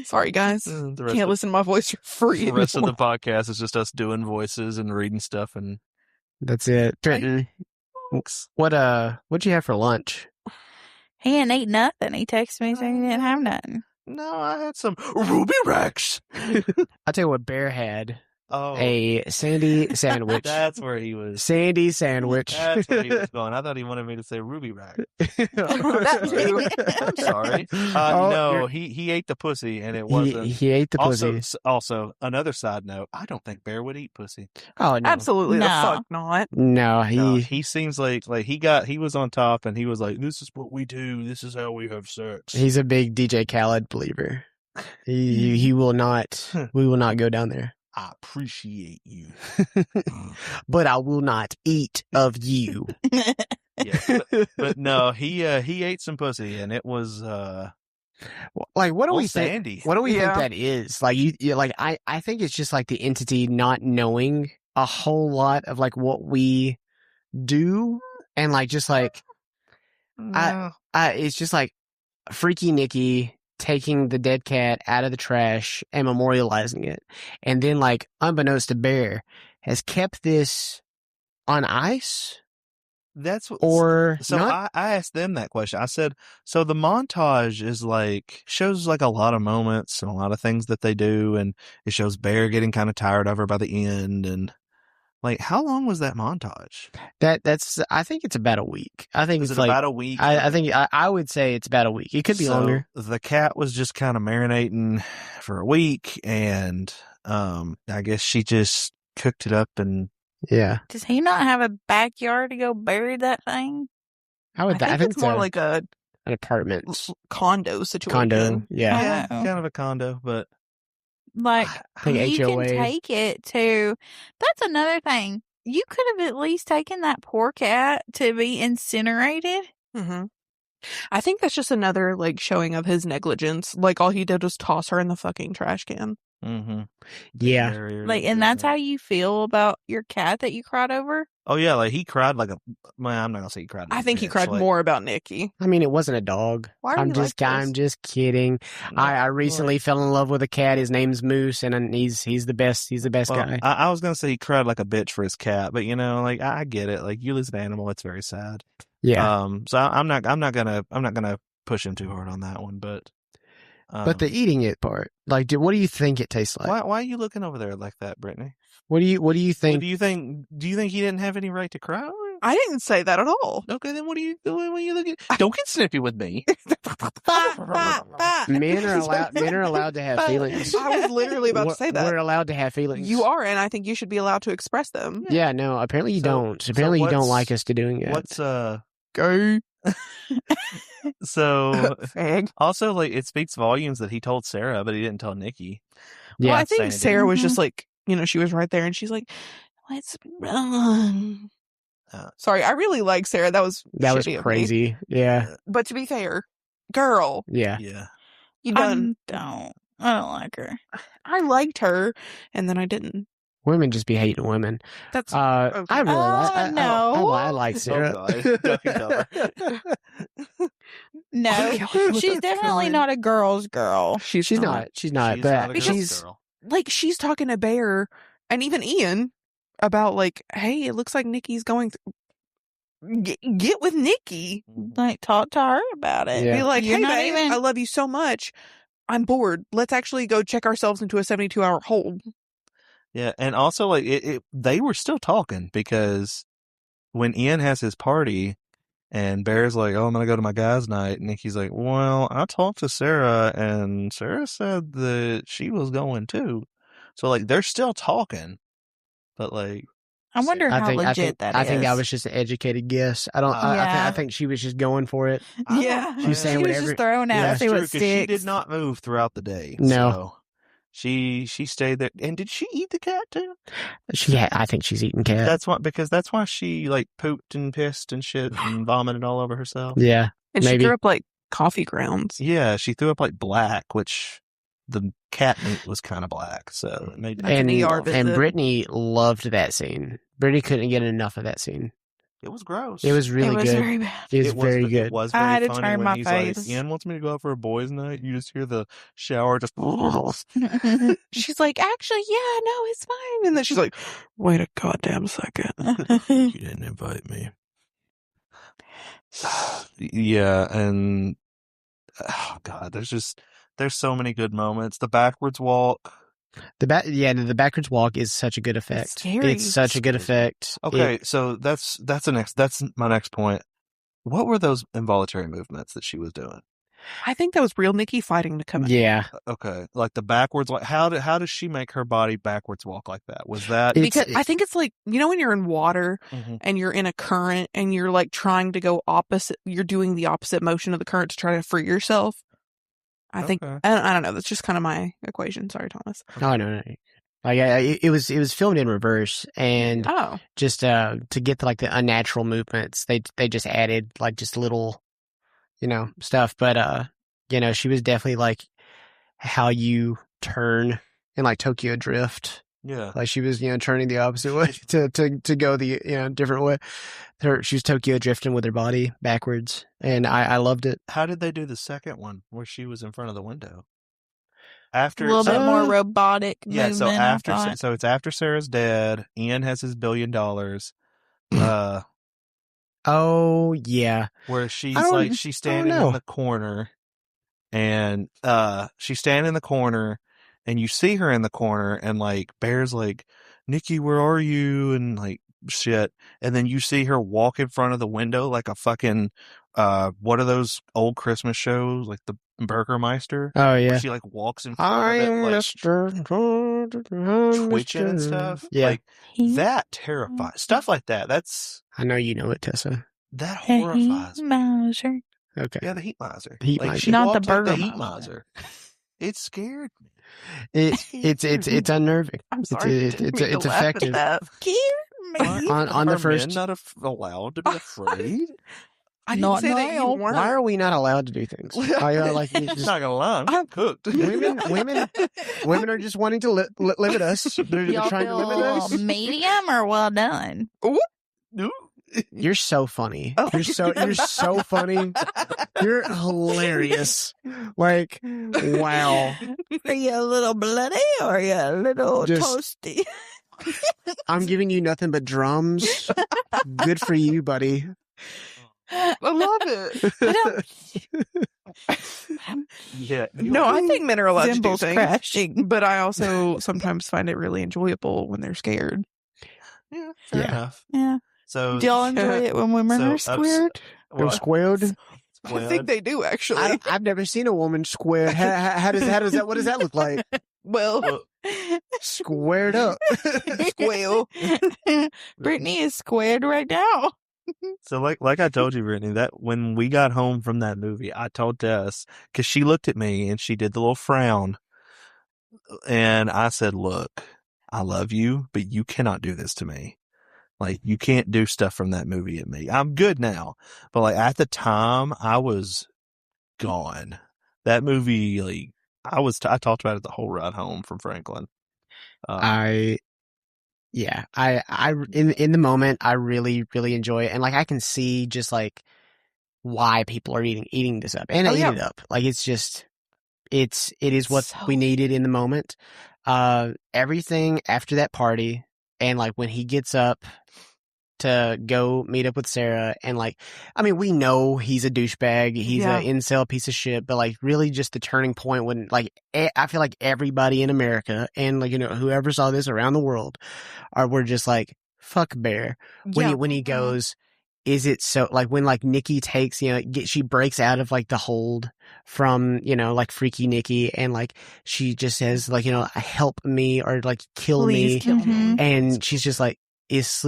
Sorry, guys. The Can't listen to my voice for free. The rest of the anymore. podcast is just us doing voices and reading stuff. And That's it. Trenton, what'd you have for lunch? He didn't eat nothing. He texted me saying he didn't have nothing. no, I had some Ruby Rex. I'll tell you what Bear had. Oh, A Sandy sandwich. that's where he was. Sandy sandwich. That's where he was going. I thought he wanted me to say Ruby Rack. That too. I'm sorry. Oh, No, he ate the pussy, and it wasn't. He ate the pussy. Also, another side note: I don't think Bear would eat pussy. Oh no, Absolutely the No. fuck not. no. No, he seems like he was on top, and he was like, "This is what we do. This is how we have sex." He's a big DJ Khaled believer. He will not. We will not go down there. I appreciate you. But I will not eat of you. Yeah, but no, he ate some pussy, and it was Like, what do we Sandy. think? What do we Yeah. think that is? Like, you like, I think it's just like the entity not knowing a whole lot of like what we do, and like just like it's just like Freaky Nikki taking the dead cat out of the trash and memorializing it, and then like unbeknownst to Bear, has kept this on ice. That's what, Or so not? I asked them that question. I said, so the montage is like, shows like a lot of moments and a lot of things that they do. And it shows Bear getting kind of tired of her by the end. And like, how long was that montage? That's I think it's about a week. I think Was it's it like about a week? I think I would say it's about a week. It could be So longer. The cat was just kind of marinating for a week. And, I guess she just cooked it up and Yeah, Does he not have a backyard to go bury that thing? I would. I think it's more a- like a an apartment condo situation. condo. Yeah, yeah, Oh. kind of a condo, but Like, I think you HOA. can take it to. That's another thing. You could have at least taken that poor cat to be incinerated. Mm-hmm. I think that's just another like showing of his negligence. Like all he did was toss her in the fucking trash can. mm-hmm. Yeah. Like, and that's how you feel about your cat that you cried over. Oh yeah, like he cried like a. Well, I'm not gonna say he cried. Like I think a he bitch, cried like, more about Nikki. I mean, it wasn't a dog. Why are I'm you just like I'm this? just kidding. No, I recently fell in love with a cat. His name's Moose, and he's the best. He's the best well, guy. I was gonna say he cried like a bitch for his cat, but you know, like I get it. Like you lose an animal, it's very sad. Yeah. So I'm not gonna push him too hard on that one, but. But the eating it part, like, what do you think it tastes like? why are you looking over there like that, Brittany? What do you What think? do you think? Do you think he didn't have any right to cry? I didn't say that at all. Okay, then what are you doing when you look at? Don't get snippy with me. Men are allowed to have feelings. I was literally about to say that. We're allowed to have feelings. You are, and I think you should be allowed to express them. Yeah. No. Apparently you So- don't. so Apparently you don't what's- like us to doing it. What's Gay. so Fag. also like it speaks volumes that he told Sarah, but he didn't tell Nikki. Yeah. Well, I think Sandy. Sarah was Mhm. just like, she was right there, and she's like, "Let's run." Uh, Sorry, I really like Sarah. That was That was shitty of me. crazy. Yeah. But to be fair, girl, Yeah. Yeah. you I done. don't like her. I liked her, and then I didn't. Women just be hating women. That's I really like. no. I like Sarah. Oh, God. Duffy Duffer. No, she's definitely not a girl's girl. She's not. She's not a she's girl. Like, she's talking to Bear and even Ian about, like, hey, it looks like Nikki's going get with Nikki. Like, talk to her about it. Yeah. Be like, You're hey, not babe, even- I love you so much. I'm bored. Let's actually go check ourselves into a 72-hour hold. Yeah, and also like they were still talking because when Ian has his party and Bear's like, "Oh, I'm gonna go to my guys' night," and Nikki's like, "Well, I talked to Sarah, and Sarah said that she was going too." So like they're still talking, but like I wonder how legit that is. I think that was just an educated guess. I think she was just going for it. Yeah, She was saying she was whatever. just throwing out. That's See true what because sticks. she did not move throughout the day. No. So she stayed there. And did she eat the cat too? I think she's eating cat. That's why she like pooped and pissed and shit and vomited all over herself. Yeah, And maybe. she threw up, like, coffee grounds. Yeah, she threw up like black, which the cat meat was kind of black, so it made That's an ER visit. And Brittany loved that scene. Brittany couldn't get enough of that scene. It was gross. It was really It was good. very bad. It was very good. It was I very had to funny turn when my he's face. like, Ian wants me to go out for a boys' night. You just hear the shower just. She's like, actually, yeah, no, it's fine. And then she's like, wait a goddamn second. You didn't invite me. Yeah, and oh god, there's so many good moments. The backwards walk. The backwards walk is such a good effect. scary. It's such a good effect. Okay, so that's my next point. What were those involuntary movements that she was doing? I think that was real Nikki fighting to come in. Yeah. Okay, like the backwards walk. How does she make her body backwards walk like that? Was that Because I think it's like, you know, when you're in water Mhm. and you're in a current and you're like trying to go opposite, you're doing the opposite motion of the current to try to free yourself. I think, Okay. I don't know. That's just kind of my equation. Sorry, Thomas. Oh no. Like it was filmed in reverse, and Oh, just to get to like the unnatural movements, they just added like just little, stuff. But she was definitely like how you turn in like Tokyo Drift. Yeah. Like she was, turning the opposite way to go the different way. She was Tokyo drifting with her body backwards, and I loved it. How did they do the second one where she was in front of the window? A After little bit more robotic yeah, movement. so after I thought. so it's after Sarah's dead. Ian has his $1 billion. Oh yeah, Where she's I standing don't know. in the corner, and she's standing in the corner, and you see her in the corner, and like Bear's like, Nikki, where are you? And like shit, and then you see her walk in front of the window like a fucking what are those old Christmas shows, like the Burgermeister? oh Where yeah. she like walks in front of it, like twitching and stuff. Yeah, Like that terrifies stuff like that. I know you know it, Tessa. That Hey, horrifies me. Mouser. Okay. Yeah, the heat miser. Heat Like miser. she Not the walked like the burger heat miser. miser. It scared me. It's unnerving. I'm sorry. It's effective. Scared me. On the Are first. men not allowed to be afraid? I didn't Not say that you now. weren't. Why are we not allowed to do things? Like you I'm just, not gonna lie, I'm cooked. women are just wanting to limit us. They're Y'all trying to limit feel us. medium or well done? Ooh. You're so funny. Oh. You're so funny. You're hilarious. Like, wow. Are you a little bloody or are you a little Just- toasty? I'm giving you nothing but drums. Good for you, buddy. I love it. Yeah. No, I think men are allowed to do Cymbals things. crashing. But I also sometimes find it really enjoyable when they're scared. Yeah, fair Yeah. enough. Yeah. So Do y'all enjoy it when women are squared? Go squared. I think they do, actually. I've never seen a woman squared. How does that? What does that look like? Well, Squared up. squeal. Brittany is squared right now. So like I told you, Brittany, that when we got home from that movie, I told Tess, because she looked at me and she did the little frown, and I said, "Look, I love you, but you cannot do this to me. Like, you can't do stuff from that movie at me. I'm good now, but like at the time, I was gone. That movie, like, I talked about it the whole ride home from Franklin. I in the moment, I really, really enjoy it. And like, I can see just like why people are eating this up, and I eat it up. Like it is what we needed in the moment. Everything after that party, and like when he gets up to go meet up with Sarah, and like, I mean, we know he's a douchebag, he's an incel piece of shit, but like really just the turning point when like I feel like everybody in America and like, you know, whoever saw this around the world were just like, fuck Bear. When he goes, is it so like when like Nikki takes, you know, she breaks out of like the hold from, you know, like freaky Nikki, and like she just says like, you know, help me or like kill Please kill me. And she's just like, is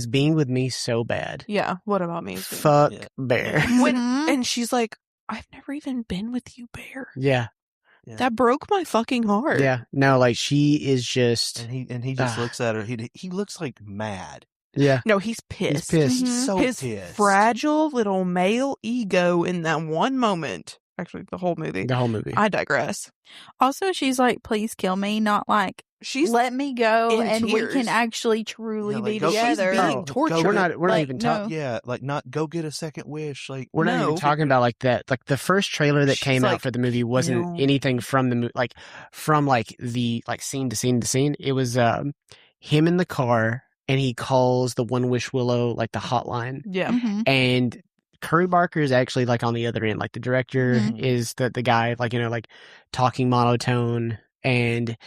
being with me so bad? Yeah, what about me? Fuck Bear. And she's like, I've never even been with you, Bear. Yeah. That broke my fucking heart. Yeah. No, like she is just, and he just looks at her. He looks like mad. Yeah. No, he's pissed. He's so his pissed. Fragile little male ego in that one moment. Actually, the whole movie. I digress. Also, she's like, please kill me, not like, she's let me go in and tears. we can actually truly be go, together. She's being tortured. We're not like, even talking. Yeah, like not go get a second wish. Like we're not even talking about like that. Like the first trailer that came out like, for the movie wasn't anything from the movie, like from like the like scene to scene to scene. It was him in the car, and he calls the One Wish Willow like the hotline. Yeah. Mm-hmm. And Curry Barker is actually like on the other end. Like the director is the guy, like, you know, like talking monotone. And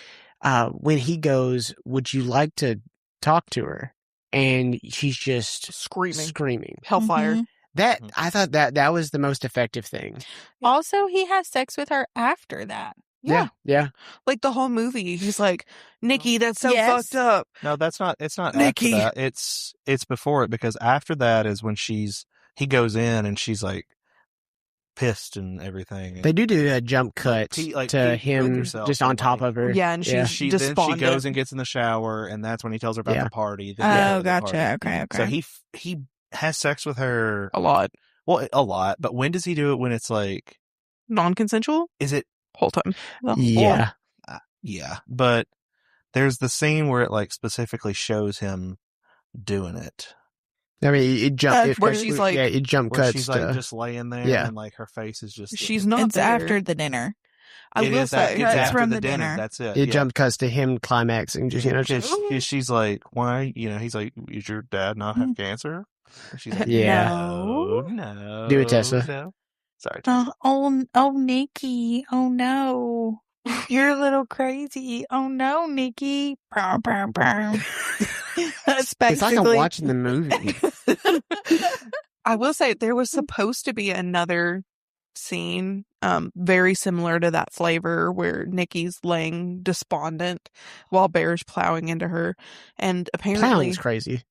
when he goes, would you like to talk to her? And she's just screaming. Hellfire. Mm-hmm. That I thought that was the most effective thing. Also, he has sex with her after that. Yeah. Like the whole movie, he's like, Nikki, that's so Yes. fucked up. No, it's not Nikki. after that. It's before it, because after that is when he goes in and she's like pissed and everything. They do a jump cut to him just on top of her. Yeah, and she's then she despondent. goes and gets in the shower, and that's when he tells her about the party. Oh, gotcha. Okay. So he has sex with her a lot. Well, a lot, but when does he do it? When it's like non-consensual? Is it whole time? Yeah. Yeah, but there's the scene where it like specifically shows him doing it. I mean, it jump where she's like, it jump cuts. She's like just laying there, and like her face is just. She's not. It's after the dinner. I will say it's after from the dinner. That's it. It jump cuts to him climaxing. Just she's like, why? You know, he's like, is your dad not have cancer? And she's like, no. Do it, Tessa. No. Sorry. Tessa. Oh, Nikki. Oh no. You're a little crazy. Oh no, Nikki. That's It's basically. like I'm watching the movie. I will say there was supposed to be another scene, very similar to that flavor, where Nikki's laying despondent while Bear's plowing into her, and apparently plowing's crazy.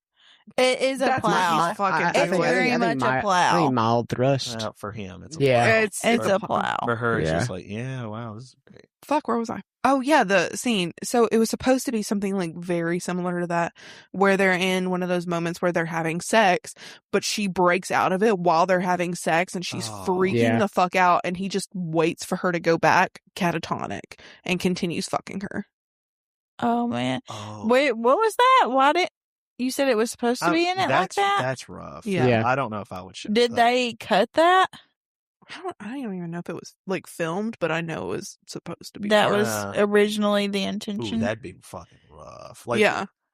It is a plow. It's very much a plow. I think mild thrust. For him, it's a plow. For her, it's just like, wow, this is great. Fuck, where was I? Oh yeah, the scene. So it was supposed to be something like very similar to that, where they're in one of those moments where they're having sex, but she breaks out of it while they're having sex, and she's freaking the fuck out, and he just waits for her to go back catatonic and continues fucking her. Oh man. Wait, what was that? You said it was supposed to be in it like that? That's rough. Yeah. I don't know if I would show Did they cut that? I don't even know if it was like filmed, but I know it was supposed to be. That was originally the intention. Ooh, that'd be fucking rough. Like,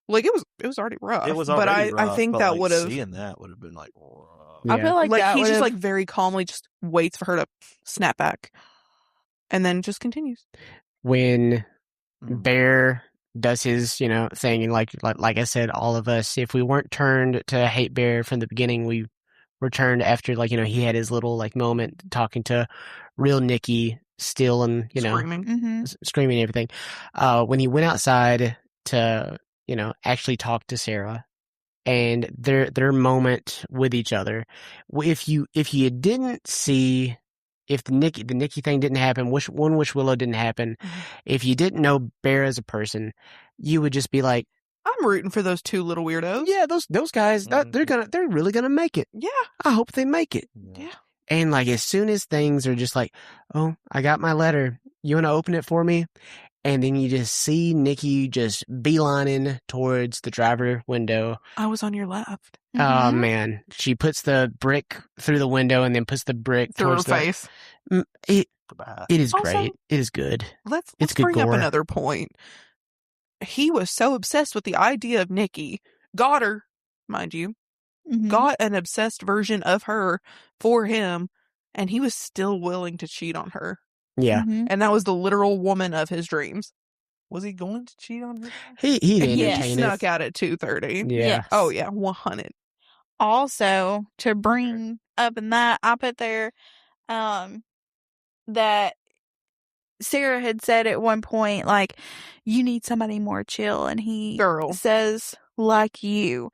like it was already rough. It was already rough, I think but that like, would have seeing that would have been like rough. I feel like that he's just like very calmly just waits for her to snap back, and then just continues. When Bear does his, thing, and like I said, all of us, if we weren't turned to hate Bear from the beginning, we were turned after, he had his little moment talking to real Nikki still, and screaming and everything. When he went outside to actually talk to Sarah, and their moment with each other, if you didn't see. If the Nikki thing didn't happen, One Wish Willow didn't happen, if you didn't know Bear as a person, you would just be like, I'm rooting for those two little weirdos. Yeah, those guys, they're really gonna make it. Yeah, I hope they make it. Yeah. And as soon as things are just like, oh, I got my letter, you want to open it for me? and then you just see Nikki just beelining towards the driver window. I was on your left. Oh Mhm. man, she puts the brick through the window and then puts the brick Through her towards face. It Goodbye. is Also, great. It is good. Let's It's good bring up gore. another point. He was so obsessed with the idea of Nikki. Got her, mind you. Mhm. Got an obsessed version of her for him, and he was still willing to cheat on her. Yeah, Mhm. And that was the literal woman of his dreams. Was he going to cheat on her? he'd He Yes. entertain snuck it. out at 2:30. Yeah. Yes. Oh yeah, 100. Also, to bring up in that, I put there that Sarah had said at one point, like, you need somebody more chill, and he Girl. says, like you.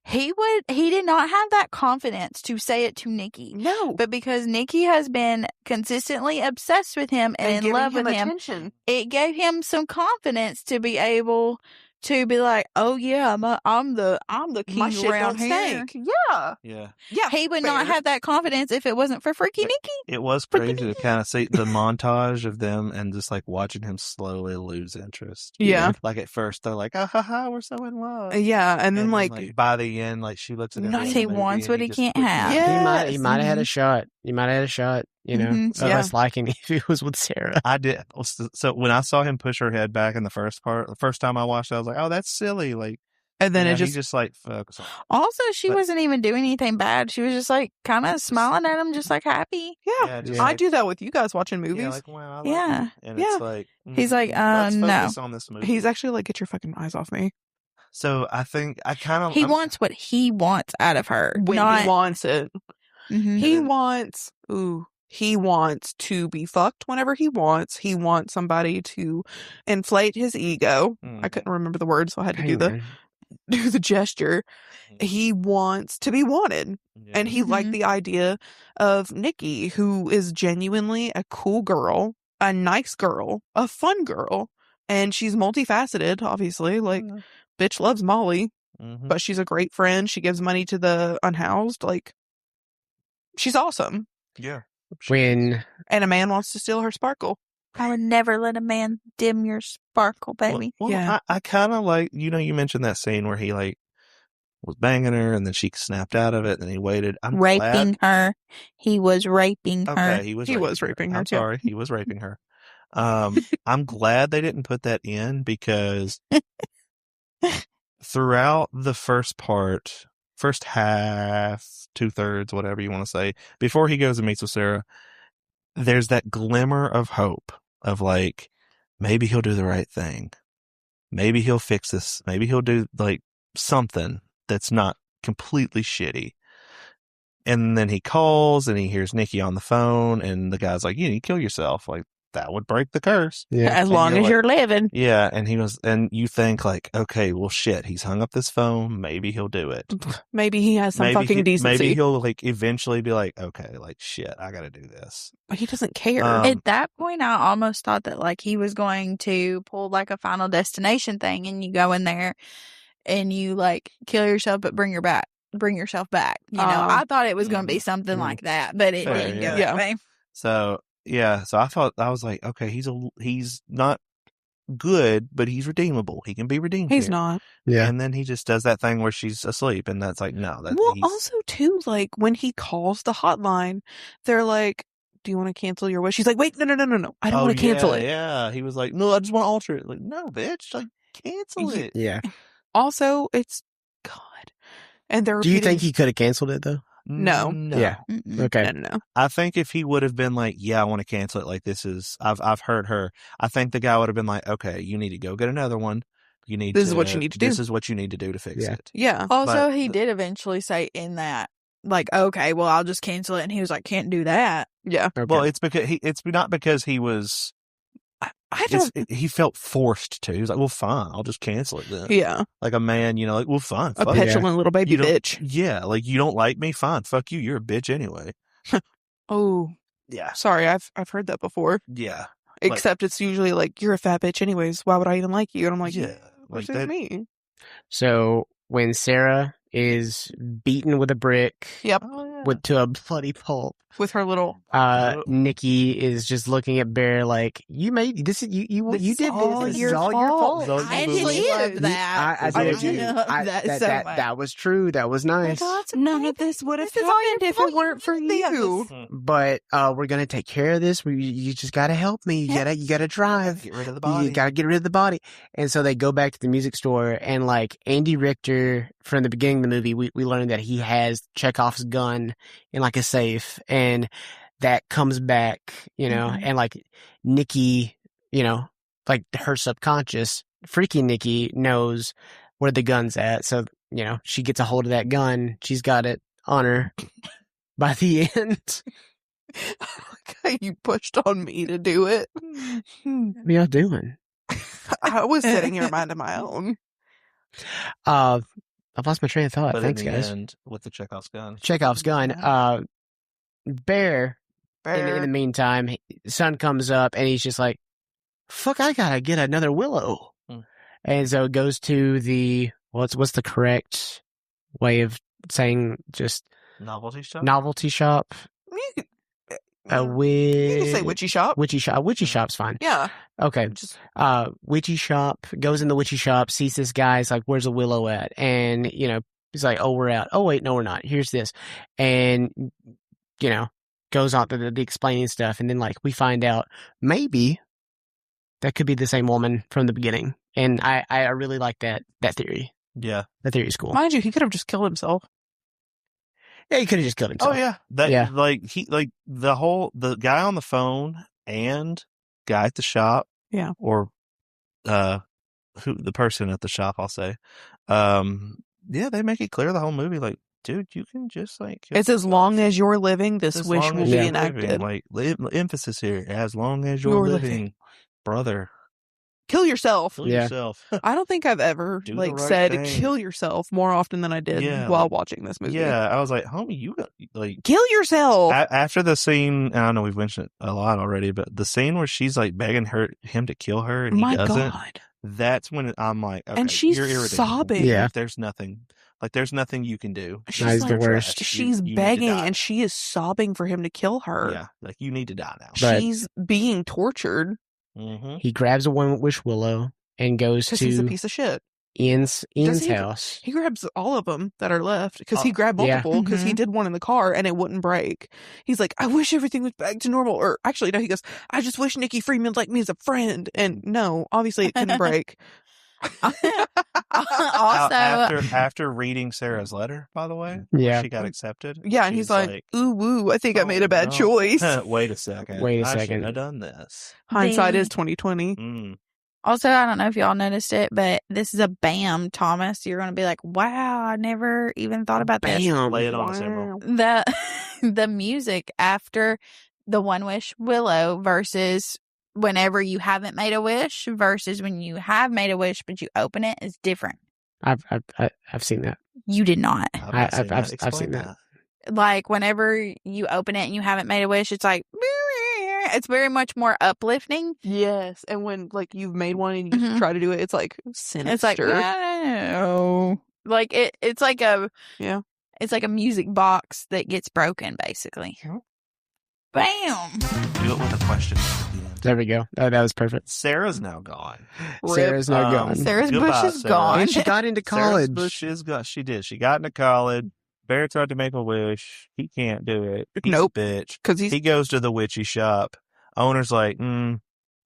He did not have that confidence to say it to Nikki. No. But because Nikki has been consistently obsessed with him and in giving love with him, attention. it gave him some confidence to be able to be like, "Oh yeah, I'm the king My shit around don't here." stink. Yeah. Yeah. Yeah. He would not fair. have that confidence if it wasn't for freaky But- Nikki. It was crazy to kind of see the montage of them and just like watching him slowly lose interest. Yeah. Like at first they're like, "Ah ha ha, we're so in love." Yeah. And then like by the end, like she looks at him. Not in the he movie wants and what he just can't puts have. his- Yeah. He might have had a Mhm. shot. You might have had a shot. You know, Mhm. of Yeah. us liking if it was with Sarah. I did. So when I saw him push her head back in the first time I watched it, I was like, "Oh, that's silly." Like, and then you it know, just he just like focus on. Also, she But- wasn't even doing anything bad. She was just like kind of smiling at him, just like happy. yeah. just Yeah. I like, do that with you guys watching movies. yeah, like wow, I like Yeah. you. And Yeah. it's like He's like, let's no. focus on this movie. He's actually like, get your fucking eyes off me. So I think I kind of He wants what he wants out of her. When not, he wants it. Mhm. He then- wants to be fucked whenever he wants. He wants somebody to inflate his ego. I couldn't remember the word, so I had to do the gesture. He wants to be wanted. And he liked Mhm. the idea of Nikki, who is genuinely a cool girl, a nice girl, a fun girl. And she's multifaceted, obviously. Like, bitch loves Molly, but she's a great friend. She gives money to the unhoused. Like, she's awesome. yeah. When And a man wants to steal her sparkle. I would never let a man dim your sparkle, baby. Well, Yeah. I kind of like, you mentioned that scene where he like was banging her and then she snapped out of it and then he waited. I'm Raping glad. her. He was raping her. Okay, he was raping her, I'm yeah. sorry, he was raping her. I'm glad they didn't put that in because throughout the first half, 2/3, whatever you want to say, before he goes and meets with Sarah, there's that glimmer of hope of like, maybe he'll do the right thing. Maybe he'll fix this. Maybe he'll do like something that's not completely shitty. And then he calls and he hears Nikki on the phone and the guy's like, you need to kill yourself. Like, that would break the curse. yeah, As And long you're as like- you're living. Yeah. And and you think like, okay, well shit, he's hung up this phone. Maybe he'll do it. Maybe he has some fucking decency. Maybe he'll like eventually be like, okay, like shit, I got to do this. But he doesn't care. At that point, I almost thought that like he was going to pull like a Final Destination thing, and you go in there and you like kill yourself, but bring yourself back. You know, I thought it was going to be something like that, but it Fair, didn't go yeah. that way. So yeah, so I was like, okay, he's not good, but he's redeemable. He can be redeemed. He's here. not. yeah. And then he just does that thing where she's asleep, and that's like, no, Well, also too, like when he calls the hotline, they're like, "Do you want to cancel your wish?" She's like, "Wait, no, I don't want to cancel it." Yeah, he was like, no, I just want to alter it. Like, no, bitch, like cancel it. Yeah. Also, it's God, and they're Do you repeating- think he could have canceled it though? No. Yeah. Mm-mm. Okay. No. I think if he would have been like, yeah, I want to cancel it. Like I've heard her. I think the guy would have been like, okay, you need to go get another one. This is what you need to do. This is what you need to do to fix Yeah. it. Yeah. Also, But he the- did eventually say in that, like, okay, well, I'll just cancel it. And he was like, can't do that. Yeah. Okay. Well, it's not because he was. I don't. He felt forced to. He was like, well, fine, I'll just cancel it then. Yeah. Like a man, like, well, fine, A fuck it. petulant little baby You don't- bitch. Yeah, like you don't like me, fine, fuck you. You're a bitch anyway. Oh, Yeah, sorry. I've heard that before. yeah, Except it's usually like, you're a fat bitch anyways. Why would I even like you? And I'm like, yeah. yeah, Like versus that. me. So when Sarah is beaten with a brick, Yep. Oh, yeah. to a bloody pulp. With her little. Nikki is just looking at Bear like, you made this. You This is did all this. This your is all your fault. fault. I actually love that. I did too. love that so much. That was true. That was nice. None of this would have This is all happened your if fault. it weren't for you. But we're gonna take care of this. You just gotta help me. You gotta drive. Get rid of the body. You gotta get rid of the body. And so they go back to the music store, and like Andy Richter from the beginning of the movie, we learned that he has Chekhov's gun in like a safe, and that comes back, and like Nikki, like her subconscious, freaky Nikki knows where the gun's at. So, she gets a hold of that gun. She's got it on her by the end. You pushed on me to do it. What are y'all doing? I was sitting here minding my own. I've lost my train of thought. But Thanks, in the guys. end, with the Chekhov's gun. Chekhov's gun. Bear. In the meantime, sun comes up and he's just like, fuck, I gotta get another willow. And so it goes to the, what's the correct way of saying just Novelty shop? novelty shop? You You can say witchy shop. Witchy shop. Witchy shop's fine. Yeah. Okay. Just Witchy shop, goes in the witchy shop, sees this guy, he's like, where's the willow at? And, he's like, oh, we're out. Oh, wait, no, we're not. Here's this. And, goes on to the explaining stuff. And then, like, we find out maybe that could be the same woman from the beginning. And I really like that theory. Yeah. That theory is cool. mind you, he could have just killed himself. Yeah, he could have just killed himself. Oh, yeah. The guy on the phone and guy at the shop. Yeah. Or, the person at the shop, I'll say. Yeah, they make it clear the whole movie, like, dude, you can just, like... It's as long as you're living, this wish will be enacted. Like, emphasis here, as long as you're living, brother. Kill yourself. Kill yourself. I don't think I've ever, Do the right said thing. kill yourself more often than I did while watching this movie. Yeah, I was like, homie, you got, like... Kill yourself! After the scene, I don't know, we've mentioned it a lot already, but the scene where she's, like, begging him to kill her and he doesn't... God. That's when I'm like, okay, and she's you're irritating. sobbing. Yeah. There's nothing you can do. She's the worst. She's begging and she is sobbing for him to kill her. Yeah, like you need to die now. But she's being tortured. Mm-hmm. He grabs a one wish willow and goes to he's a piece of shit. Ian's house. He grabs all of them that are left because he grabbed multiple because he did one in the car and it wouldn't break. He's like, I wish everything was back to normal. Or actually, no, he goes, I just wish Nikki Freeman liked me as a friend. And no, obviously it couldn't break. Also, after reading Sarah's letter, by the way, she got accepted. Yeah, and he's like, ooh, woo, I think I made a bad choice. Wait a second. I shouldn't have done this. Hindsight is 2020. Also, I don't know if y'all noticed it, but this is a bam, Thomas. You're going to be like, wow, I never even thought about this. Bam. Lay it on us, Emerald. The music after the One Wish Willow versus whenever you haven't made a wish versus when you have made a wish but you open it is different. I've seen that. You did not. I've seen that. Like whenever you open it and you haven't made a wish, it's like it's very much more uplifting. Yes, and when like you've made one and you try to do it, it's like sinister. It's like no, like it's like a it's like a music box that gets broken, basically. Bam. Do it with a question. There we go. Oh, that was perfect. Sarah's now gone. Sarah's now gone. Sarah's bush is gone. And she got into college. Sarah's bush is gone. She did. She got into college. Bear tried to make a wish. He can't do it. He's a bitch. Because he goes to the witchy shop. Owner's like, can't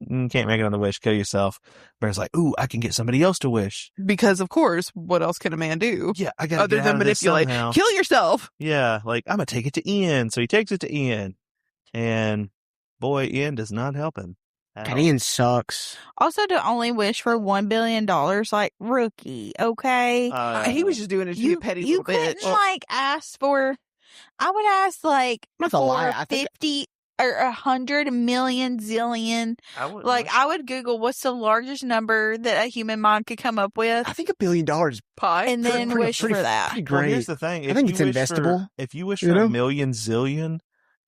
make another wish. Kill yourself. Bear's like, ooh, I can get somebody else to wish. Because, of course, what else can a man do? Yeah, I got other than manipulate. Kill yourself. Yeah, like, I'm going to take it to Ian. So he takes it to Ian. And, boy, Ian does not help him. God, Ian sucks. Also, to only wish for $1 billion, like, rookie, okay? He was just doing it to be a petty little bitch. You couldn't, like, ask for... I would ask, like, Not for lie. I think 50... or 100 million zillion. I would Google what's the largest number that a human mind could come up with. I think $1 billion pie, and then wish for that. Pretty great. Well, here's the thing. I think it's investable. If you wish for a million zillion,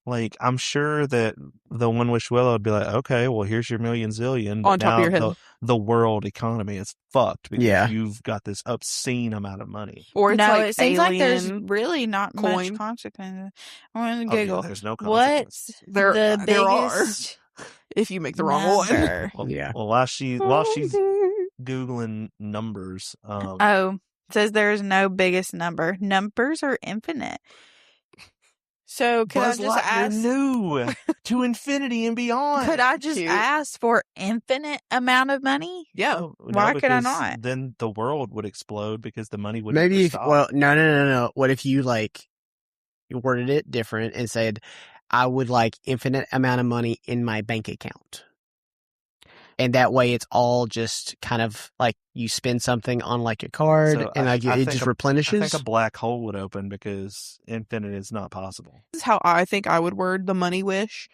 like, I'm sure that the One Wish Willow would be like, okay, well, here's your million zillion, but On top of now your head. the world economy is fucked because Yeah. you've got this obscene amount of money. Or it's no, like it seems like there's alien really not coin. much consequences. I'm gonna Oh, yeah, Google. there's no What's consequence. There the there are. biggest If you make the wrong one. number? Well, Yeah. well, while she's Googling numbers, Oh, it says there's no biggest number. Numbers are infinite. So could Buzz I just Lightyear ask? knew to infinity and beyond. Could I just Cute. ask for infinite amount of money? Yeah. Oh, no, Why could I because not? Then the world would explode because the money would Maybe never if, stop. well, no. What if you like worded it different and said, I would like infinite amount of money in my bank account. And that way it's all just kind of like you spend something on like your card So and like I it think just I replenishes. think a black hole would open because infinite is not possible. This is how I think I would word the money wish.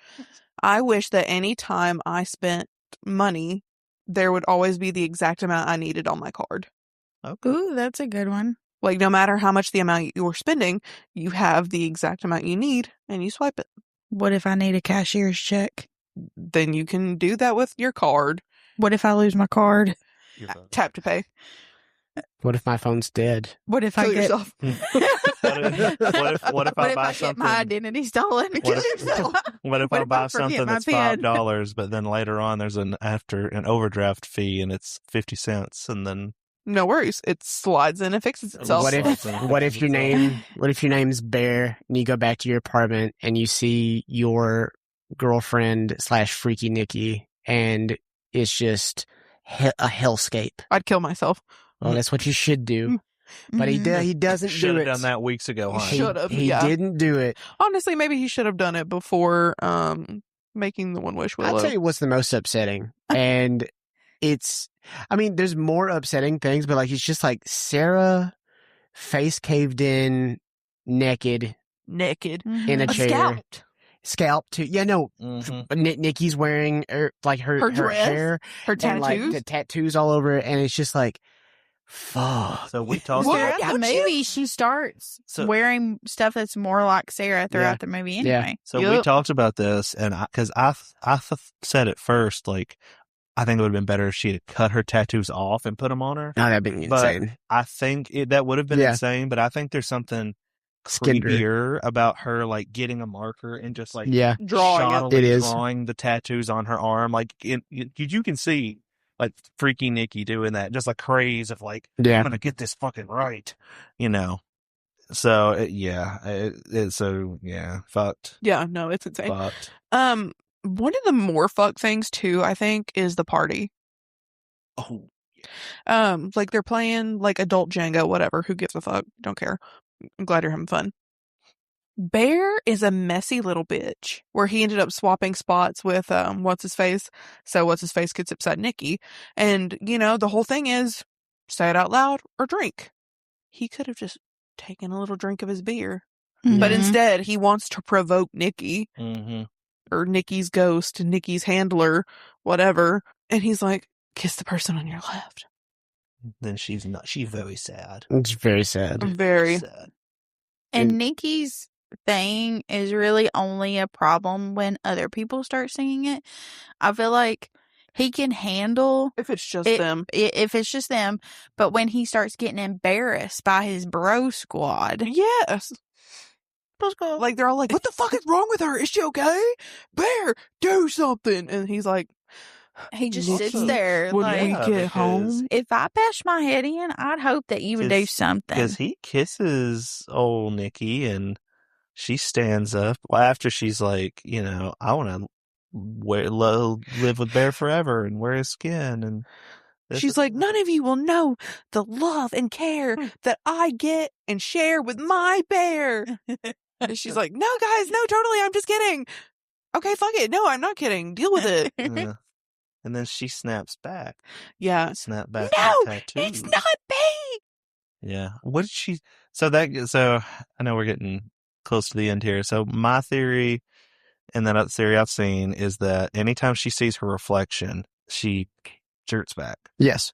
I wish that any time I spent money, there would always be the exact amount I needed on my card. Okay. Ooh, that's a good one. Like, no matter how much the amount you're spending, you have the exact amount you need and you swipe it. What if I need a cashier's check? Then you can do that with your card. What if I lose my card? You're fine. Tap to pay. What if my phone's dead? What if Kill I get yourself. What if I buy get something? my identity stolen? What if I What if buy I forget something my that's PIN? $5, but then later on there's an overdraft fee and it's 50 cents, and then No worries. It slides in and fixes itself. What Slides if in and what if fixes your itself. name's Bear and you go back to your apartment and you see your girlfriend / Freaky Nikki and it's just a hellscape? I'd kill myself. Well, that's what you should do. But Mhm. he doesn't Should do have it. done that weeks ago, huh? Should have, He yeah. didn't do it. Honestly, maybe he should have done it before making the One Wish Willow. I'll tell you what's the most upsetting. And there's more upsetting things, but like, it's just like Sarah face caved in, naked, Naked. in a Mhm. chair. Scalp too. Yeah, no. Mm-hmm. Nikki's wearing her dress, hair her and tattoos. like the tattoos all over it, and it's just like, fuck. So we talked What? about Throughout the movie, she starts wearing stuff that's more like Sarah throughout the movie anyway. So we Yup. talked about this, and because I said at first, like, I think it would have been better if she had cut her tattoos off and put them on her. Oh, that'd be But insane. I think that would have been Yeah. insane. But I think there's something Skinned her. creepier about her, like getting a marker and just like Yeah, Drawing it. shoddily It is. drawing the tattoos on her arm. Like you can see like Freaky Nikki doing that, just like craze of like, yeah. I'm gonna get this fucking right, you know. So fucked. Yeah, no, it's insane. Fucked. One of the more fuck things too, I think, is the party. Oh, Like they're playing like adult Jenga, whatever. Who gives a fuck? Don't care. I'm glad you're having fun. Bear is a messy little bitch where he ended up swapping spots with what's his face. So what's his face gets upset Nikki. And the whole thing is say it out loud or drink. He could have just taken a little drink of his beer. But Mhm. instead he wants to provoke Nikki mm-hmm. or Nikki's ghost, Nikki's handler, whatever. And he's like, kiss the person on your left. Then she's very sad. It's very sad. Very. Sad. And Nikki's thing is really only a problem when other people start singing it. I feel like he can handle If it's just it them. if it's just them, but when he starts getting embarrassed by his bro squad, Yes. Like they're all like, what the fuck is wrong with her? Is she okay? Bear, do something. And he's like, he just Nikki, sits there when like, we Yeah, get because- home. if I bash my head in, I'd hope that you would do something. Because he kisses old Nikki and she stands up after she's like, I want to live with Bear forever and wear his skin. And She's like, none of you will know the love and care that I get and share with my bear. And she's like, no, guys, no, totally. I'm just kidding. Okay, fuck it. No, I'm not kidding. Deal with it. Yeah. And then she snaps back. Yeah. Snap back. No, with tattoos. it's not me. Yeah. What did she? So I know we're getting close to the end here. So my theory, and that other theory I've seen, is that anytime she sees her reflection, she jerks back. Yes.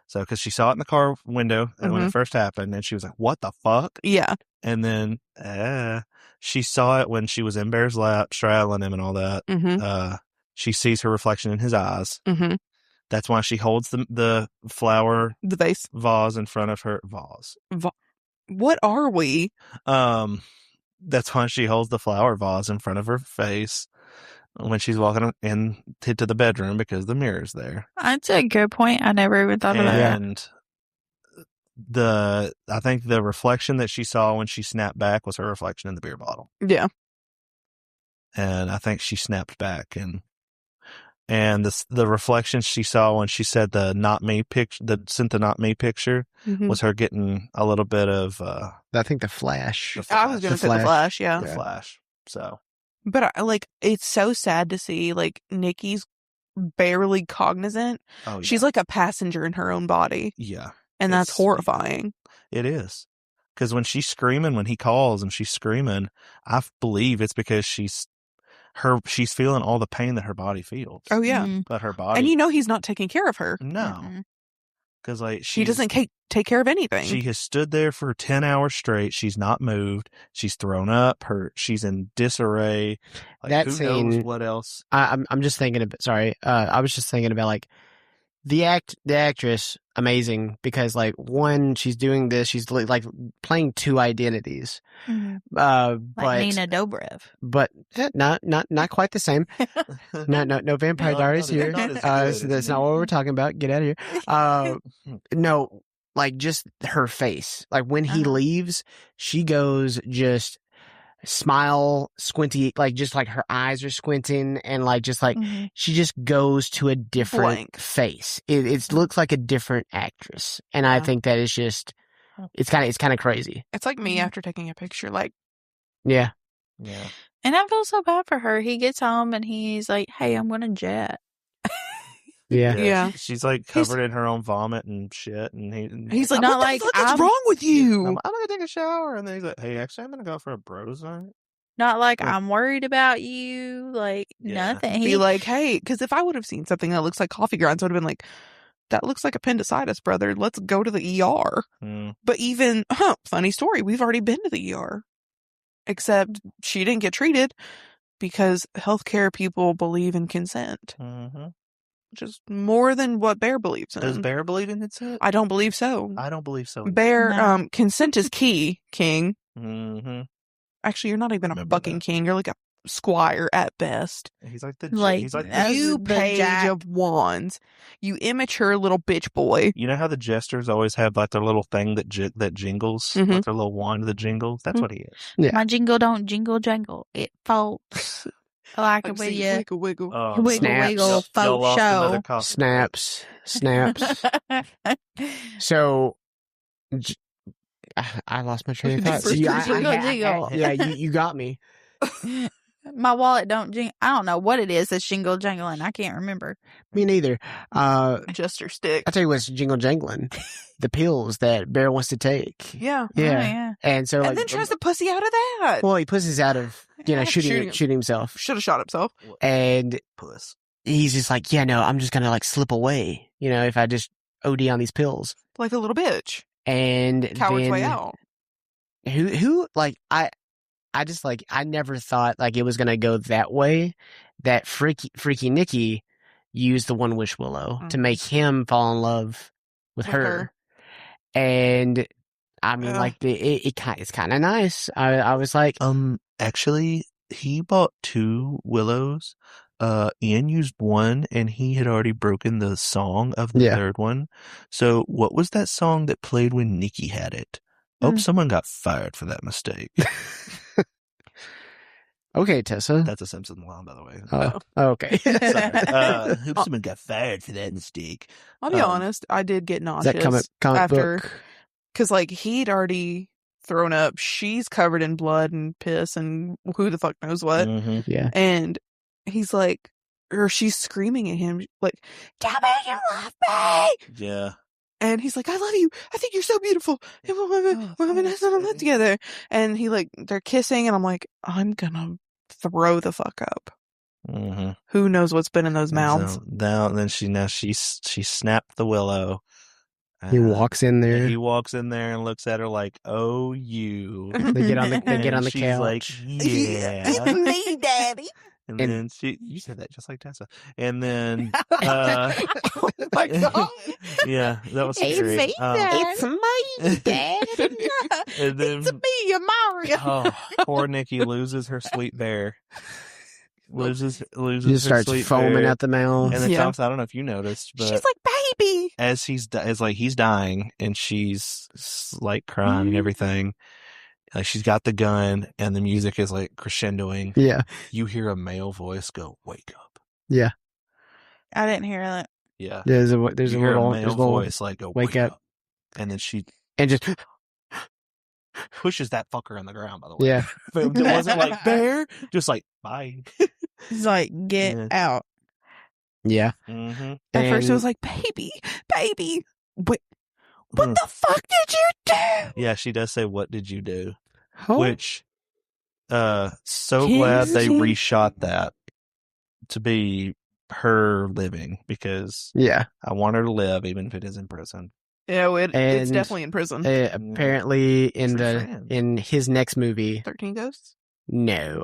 So because she saw it in the car window when it first happened, and she was like, "What the fuck?" Yeah. And then she saw it when she was in Bear's lap, straddling him and all that. Mm-hmm. She sees her reflection in his eyes. Mm-hmm. That's why she holds the flower The vase. vase in front of her vase. What are we? That's why she holds the flower vase in front of her face when she's walking into the bedroom because the mirror's there. That's a good point. I never even thought of that. And I think the reflection that she saw when she snapped back was her reflection in the beer bottle. Yeah. And I think she snapped back, and the reflection she saw when she said the not me picture, sent the not me picture, was her getting a little bit of I think the Flash. I was going to say the Flash, yeah. The Flash. So, but it's so sad to see like Nikki's barely cognizant. oh, yeah. She's like a passenger in her own body. Yeah. And that's horrifying. It is. Because when she's screaming, when he calls and she's screaming, I believe it's because she's feeling all the pain that her body feels. Oh, yeah. But her body. And he's not taking care of her. No. Because she doesn't take care of anything. She has stood there for 10 hours straight. She's not moved. She's thrown up. She's in disarray. Like, that who scene, knows what else? I'm just thinking about. Sorry, I was just thinking about like the actress, amazing, because like one, she's doing this, she's like playing two identities. Like Nina Dobrev, but not quite the same. No Vampire Diaries here. So that's not what we're talking about. Get out of here. No, like just her face. Like when he leaves, she goes just smile, squinty, like just like her eyes are squinting, and like just like she just goes to a different face. It looks like a different actress, and I think that is just it's kind of crazy. It's like me after taking a picture, like yeah. And I feel so bad for her. He gets home and he's like, "Hey, I'm gonna jet." Yeah. She's like covered in her own vomit and shit, and he's like, "Not like what's wrong with you?" I'm gonna take a shower, and then he's like, "Hey, actually, I'm gonna go for a bros night." Not like I'm worried about you, like nothing. Be like, "Hey," because if I would have seen something that looks like coffee grounds, I would have been like, "That looks like appendicitis, brother. Let's go to the ER." But even, funny story, we've already been to the ER, except she didn't get treated because healthcare people believe in consent. Which is more than what Bear believes in. Does Bear believe in consent? I don't believe so. I don't believe so either. Bear, consent is key, King. Actually, you're not even a fucking king. You're like a squire at best. He's like you page of wands. You immature little bitch boy. You know how the jesters always have like their little thing that jingles, like their little wand that jingles? That's what he is. Yeah. My jingle don't jingle jangle. It folds. Like it with you. Wiggle, wiggle. Wiggle, Snaps. wiggle, folk show. Snaps. So, I lost my train of thought. So you got me. My wallet don't jingle. I don't know what it is that's jingle jangling. I can't remember. Me neither. Jester stick. I'll tell you what's jingle jangling. The pills that Bear wants to take. Yeah. Yeah. And so and then tries to pussy out of that. Well, he pusses out of, shooting himself. Should have shot himself. And puss. He's just like, yeah, no, I'm just going to like slip away, if I just OD on these pills. Like a little bitch. And coward's then, way out. Who like, I just like, I never thought like it was going to go that way, that freaky Nikki used the One Wish Willow to make him fall in love with her. And I mean, like it's kind of nice. I was like, actually, he bought 2 willows. Ian used one, and he had already broken the song of the third one. So, what was that song that played when Nikki had it? Oh, someone got fired for that mistake. Okay, Tessa. That's a Simpsons line, by the way. Okay. Sorry. Hope someone got fired for that mistake. I'll be honest, I did get nauseous. Is that comic after, book? Because like he'd already thrown up. She's covered in blood and piss and who the fuck knows what. Yeah. And he's like, or she's screaming at him like, "Tell me you love me!" Yeah. And he's like, "I love you. I think you're so beautiful. We're having a nice together." And they're kissing, and I'm like, I'm gonna throw the fuck up. Who knows what's been in those mouths? Then she snapped the willow, He walks in there. He walks in there and looks at her like, "Oh, you." They get on the she's couch. like, "Yeah, It's me, Daddy. And then you said that just like Tessa. And then, Oh my God. yeah, that was It's great. me, It's me, Daddy. And then, It's me, Mario. oh, poor Nikki loses her sweet bear. Loses He just her starts sweet foaming bear. at the mouth. And then Yeah. talks. I don't know if you noticed, but She's like, baby. as he's dying, and she's like crying and everything. Like she's got the gun, and the music is like crescendoing. Yeah. You hear a male voice go, "Wake up!" Yeah. I didn't hear that. Yeah, There's a you hear little a male voice like, "Go wake up." and then she And just pushes that fucker on the ground. By the way, yeah. But it wasn't like bear, just like bye. It's like, get Yeah. out. Yeah. Mm-hmm. At first it And- was like, baby. Wait, what the fuck did you do? Yeah, she does say, "What did you do?" Oh. Which, so glad they Kinsey. reshot that to be her living, because Yeah. I want her to live even if it is in prison. Yeah, it's And- definitely in prison. Apparently It's her friend. in his next movie, 13 Ghosts? no,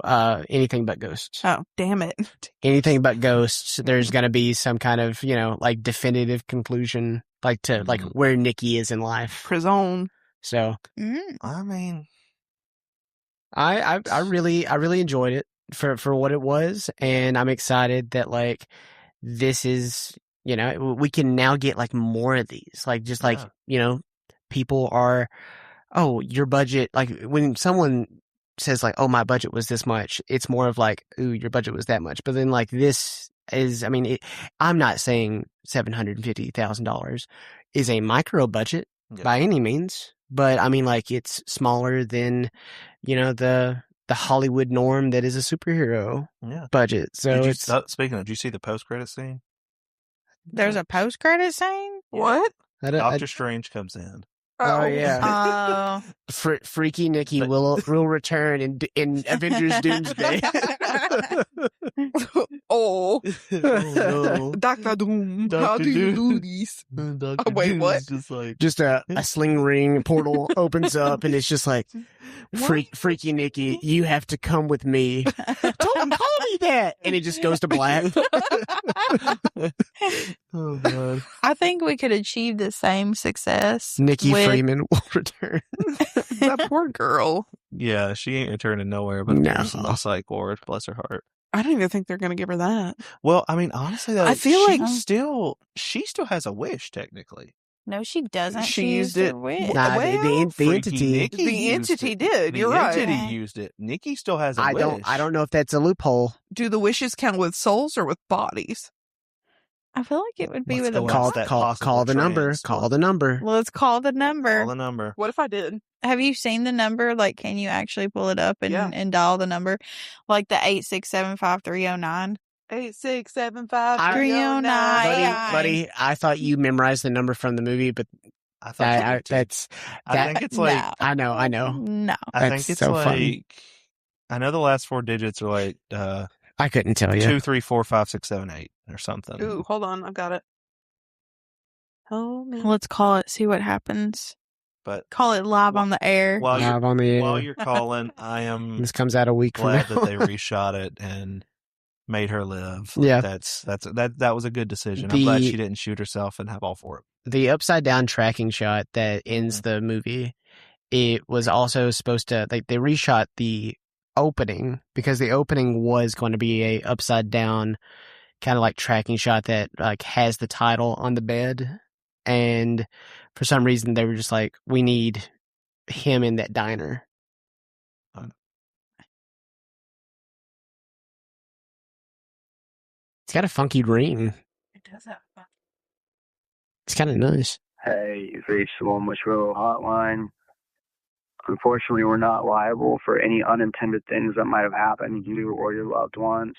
anything but ghosts. Oh, damn it. Anything but ghosts. There's gonna be some kind of, like definitive conclusion, like to like where Nikki is in life. Prison. So Mm. I mean, I really enjoyed it for what it was, and I'm excited that like this is, we can now get like more of these, like just like people are, oh, your budget, like when someone says like, oh, my budget was this much, it's more of like, ooh, your budget was that much. But then like this is, I mean, I'm not saying $750,000 is a micro budget by any means, but I mean like it's smaller than, the Hollywood norm that is a superhero budget. So speaking of, did you see the post-credit scene? There's a post-credit scene? What? Doctor Strange comes in. Oh yeah. Freaky Nikki will return in Avengers Doomsday. Oh. no. Dr. Doom. How Dr. do you Doom. do this? Dr. Wait, Doom what? is just like, Just a sling ring portal opens up, and it's just like, Freaky Nikki, you have to come with me. Don't call me that. And it just goes to black. oh god. I think we could achieve the same success. Nikki with- Freeman will return. That poor girl. Yeah, she ain't returning nowhere but No. appears in the psych ward. Bless her heart. I don't even think they're going to give her that. Well, I mean, honestly, though, I feel like- she still has a wish, technically. No, she doesn't. She She used used it. it. With. Nah, the Freaky entity. Nikki The used entity it. did, The you're right. entity used it. Nikki still has a I wish. don't know if that's a loophole. Do the wishes count with souls or with bodies? I feel like it would be Let's with a go Call ask that call possible the number. trans Call one. the number. Let's call the number. Call the number. What if I did? Have you seen the number? Like, can you actually pull it up and, Yeah. and dial the number? Like the 8675309. 8675309. 309. Buddy, I thought you memorized the number from the movie, but I thought that's I think it's like I know. No. I think That's it's so like funny. I know the last four digits are like I couldn't tell you. 2, 3, 4, 5, 6, 7, 8 or something. Ooh, hold on. I've got it. Oh, man. Let's call it, see what happens. But Call it live on the air. while Live on the air. you're calling, I am This comes out a week from glad now. that they reshot it and made her live. Yeah. That was a good decision. I'm glad she didn't shoot herself and have all four of The upside down tracking shot that ends the movie, it was also supposed to, like, they reshot the opening because the opening was going to be a upside down kind of like tracking shot that like has the title on the bed, and for some reason they were just like, we need him in that diner. It's got a funky ring. It does have fun. It's kind of nice. Hey, you've reached the One Wish Row hotline. Unfortunately, we're not liable for any unintended things that might have happened to you or your loved ones.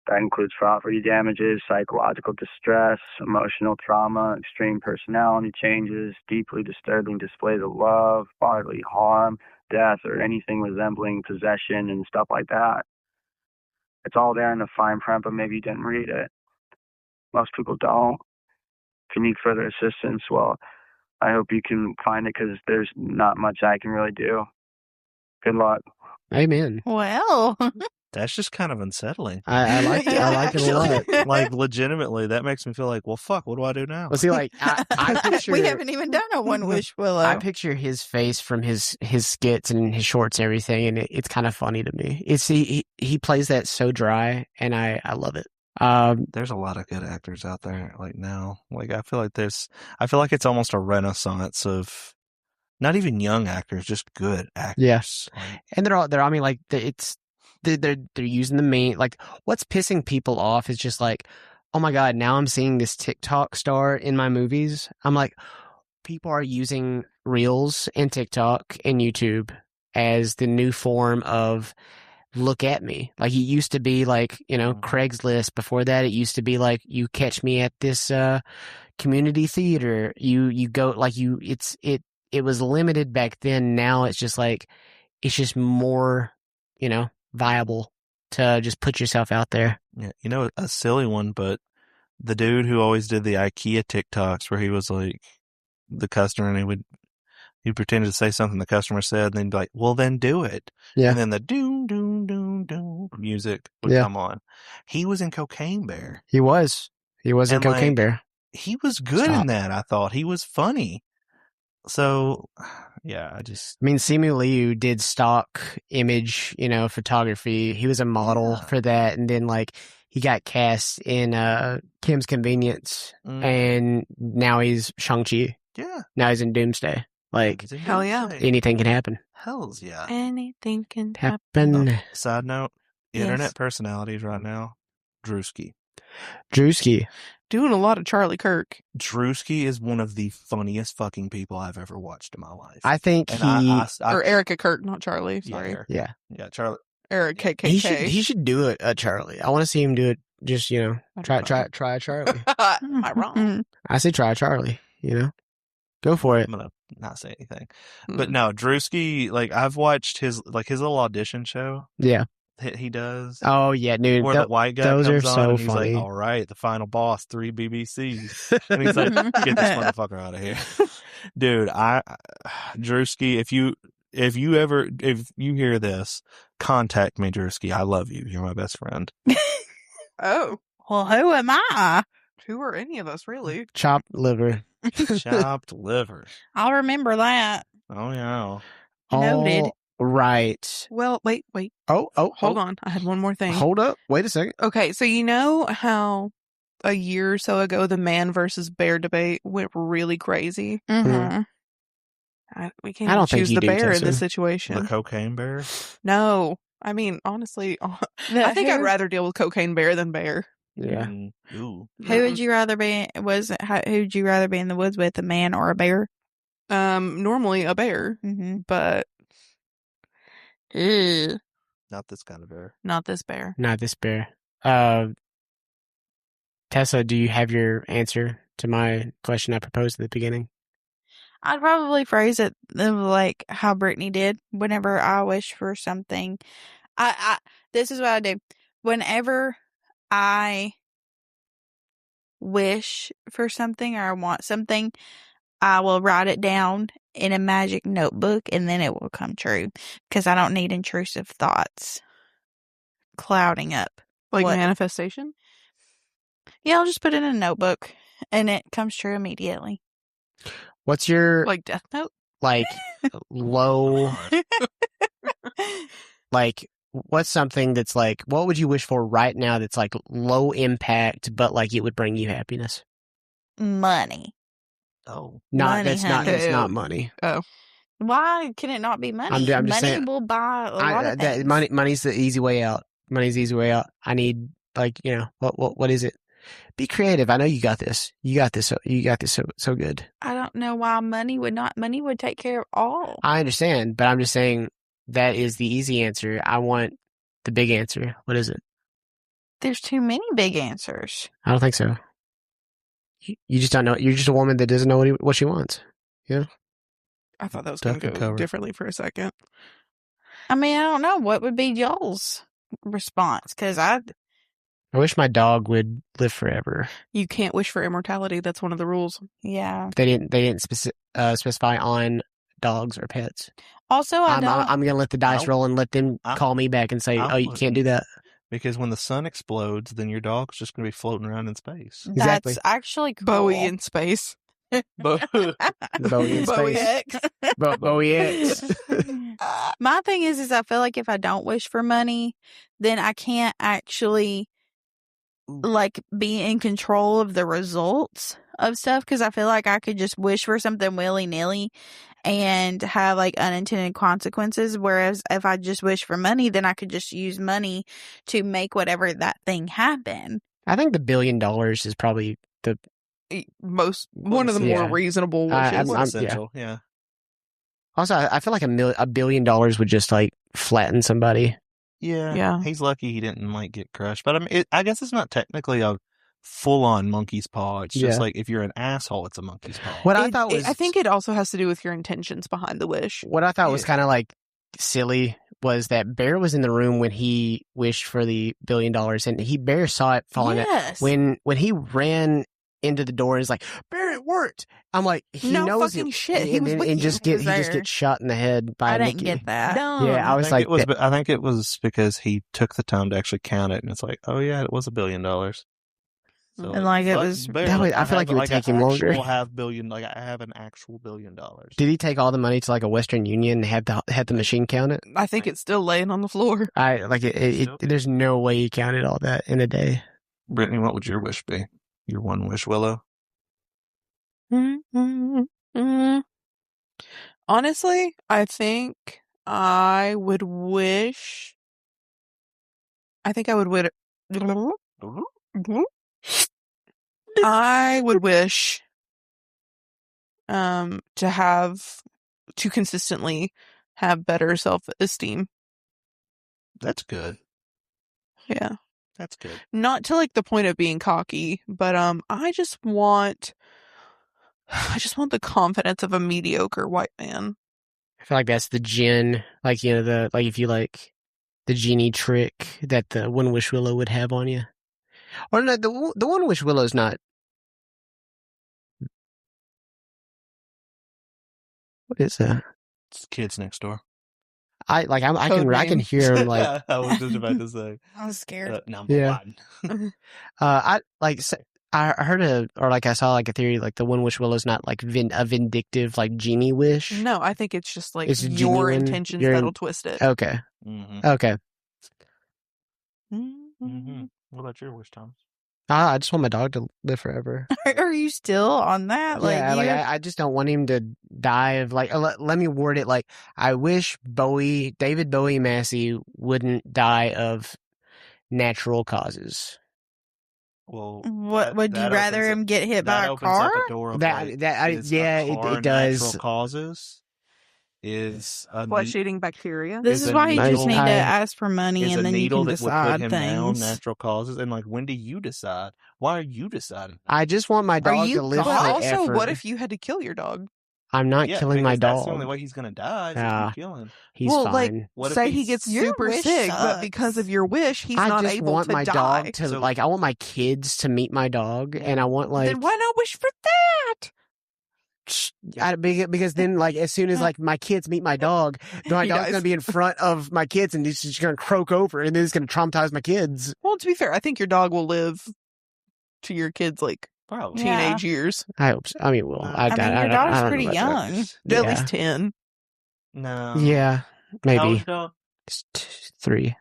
That includes property damages, psychological distress, emotional trauma, extreme personality changes, deeply disturbing displays of love, bodily harm, death, or anything resembling possession and stuff like that. It's all there in the fine print, but maybe you didn't read it. Most people don't. If you need further assistance, well, I hope you can find it because there's not much I can really do. Good luck. Amen. Well, That's just kind of unsettling. I like Yeah, I like it a lot. actually. Like, legitimately, that makes me feel like, well, fuck, what do I do now? Well, see, like I picture we haven't even done a one wish willow. I picture his face from his skits and his shorts and everything, and it's kind of funny to me. It's he plays that so dry, and I love it. There's a lot of good actors out there like now. Like, I feel like it's almost a renaissance of not even young actors, just good actors. Yes. Like, and they're I mean, like they're using the main, like, what's pissing people off is just like, oh my God, now I'm seeing this TikTok star in my movies. I'm like, people are using Reels and TikTok and YouTube as the new form of look at me. Like, it used to be like, Craigslist. Before that, it used to be like, you catch me at this community theater. You go, like, it was limited back then. Now it's just like, it's just more, viable to just put yourself out there. yeah, a silly one, but the dude who always did the IKEA TikToks where he was like the customer and he pretended to say something the customer said, and then be like, well, then do it. Yeah. And then the doom, doom, doom, doom music would come on. He was in Cocaine Bear. He was in And, Cocaine like, Bear. He was good Stop. in that, I thought. He was funny. So, yeah, I mean, Simu Liu did stock image, photography. He was a model for that. And then, like, he got cast in Kim's Convenience. And now he's Shang-Chi. Yeah. Now he's in Doomsday. Like, Hell yeah. anything can happen. Hells yeah. Anything can Happen. Side note, Yes. internet personalities right now, Drewski. Doing a lot of Charlie Kirk. Drewski is one of the funniest fucking people I've ever watched in my life. I think and Or Erica Kirk, not Charlie. Sorry. Yeah, Charlie. Eric KKK. He should do it, Charlie. I want to see him do it. Just try Charlie. Am I wrong? I say try Charlie. Go for it. I'm gonna not say anything, but no, Drewski. Like, I've watched his little audition show. Yeah, he does. Oh yeah, dude. Where the white guy those comes are on so and he's funny. like, "All right, the final boss, 3 BBCs," and he's like, "Get this motherfucker out of here, dude." Drewski, if you hear this, contact me, Drewski. I love you. You're my best friend. Oh, well, who am I? who are any of us, really? Chopped liver. Chopped liver. I'll remember that. Oh yeah. Noted. All right. Well, wait. Oh, Hold on. I had one more thing. Hold up. Wait a second. Okay, so you know how a year or so ago the man versus bear debate went really crazy? Mm-hmm. We can't I even don't think choose you the do, bear in Tessa. this The situation. cocaine bear. No. I mean, honestly, I think I'd rather deal with cocaine bear than bear. Yeah. Ooh. Who would you rather be? Who'd you rather be in the woods with, a man or a bear? Normally a bear, Mm-hmm. but Not this kind of bear. not this bear. Not this bear. Tessa, do you have your answer to my question I proposed at the beginning? I'd probably phrase it like how Brittany did. Whenever I wish for something, this is what I do. Whenever I wish for something or I want something, I will write it down in a magic notebook and then it will come true because I don't need intrusive thoughts clouding up. Like What? manifestation? Yeah, I'll just put it in a notebook and it comes true immediately. What's your Like Death Note? low what's something that's like, what would you wish for right now that's like low impact but like it would bring you happiness? Money. Oh. Money, That's honey. not money. Why can it not be money? I'm just Money saying- will buy a lot of things. Money's the easy way out. Money's the easy way out. I need, like, what is it? Be creative. I know you got this. You got this so good. I don't know why money would take care of all. I understand, but I'm just saying that is the easy answer. I want the big answer. What is it? There's too many big answers. I don't think so. You just don't know. You're just a woman that doesn't know what she wants. I thought that was going Duck to and go cover. differently for a second. I mean, I don't know. What would be Joel's response? Because I wish my dog would live forever. You can't wish for immortality. That's one of the rules. Yeah. They didn't specify on dogs or pets. Also, I'm gonna let the dice roll and let them call me back and say, "Oh, you can't do that." Because when the sun explodes, then your dog's just going to be floating around in space. Exactly. That's actually cool. Bowie in space. Bowie in Bowie space. X. Bowie X. My thing is I feel like if I don't wish for money, then I can't actually like be in control of the results of stuff, because I feel like I could just wish for something willy-nilly and have like unintended consequences, whereas if I just wish for money, then I could just use money to make whatever that thing happen. I think the $1 billion is probably the One of the more reasonable wishes. Essential, yeah. Also, I feel like $1 billion would just like flatten somebody. Yeah. He's lucky he didn't like get crushed. But I mean, I guess it's not technically a full-on monkey's paw. It's just like if you're an asshole, it's a monkey's paw. What I thought was, I think it also has to do with your intentions behind the wish. What I thought was kind of like silly was that Bear was in the room when he wished for the $1 billion, and Bear saw it falling. Yes. When he ran into the door, he's like, "Bear, it worked." I'm like, he knows fucking it, shit. He was with and you. he just gets shot in the head by I didn't Mickey. get that. Yeah, I was like, I think it was because he took the time to actually count it, and it's like, oh yeah, it was $1 billion. So and like it was. Bear, that I feel like it would take him longer. I have an actual $1 billion. Did he take all the money to like a Western Union and have the machine count it? I think it's still laying on the floor. There's no way he counted all that in a day. Brittany, what would your wish be? Your one wish, Willow? Honestly, I think I would wish. I would wish to consistently have better self-esteem. That's good. Yeah. That's good. Not to like the point of being cocky, but I just want the confidence of a mediocre white man. I feel like that's the gin, like, you know, if you like the genie trick that the One Wish Willow would have on you. Or no, the One Wish Willow's not. What is that? It's Kids Next Door. I can hear him like. I was just about to say. I was scared. Number one. I heard I saw like a theory like the One Wish Willow's not like a vindictive like genie wish. No, I think it's just like It's your genuine, intentions that'll twist it. Okay. Mm-hmm. Okay. Mm-hmm. What about your wish, Thomas? I just want my dog to live forever. Are you still on that? I just don't want him to die of like. Let me word it like I wish David Bowie Massey wouldn't die of natural causes. Well, would you rather him get hit by a car? It does. Natural causes is flesh-eating bacteria. This is why you just need to ask for money, and then you can decide would put him things. Down, natural causes, and like, when do you decide? Why are you deciding? I just want my dog to live forever. Also, what if you had to kill your dog? I'm not killing my dog. That's the only way he's gonna die. Is if you kill him. He's fine. Like, say he gets super sick, but because of your wish, he's not able to die. I just want my dog to I want my kids to meet my dog, and I want like. Then why not wish for that? Because then, like, as soon as like my kids meet my dog, my dog's gonna be in front of my kids, and he's just gonna croak over, and then it's gonna traumatize my kids. Well, to be fair, I think your dog will live to your kids like teenage years. I hope so. I mean, well, your dog's pretty young. At least 10. No. Yeah, maybe. How old dog? 3.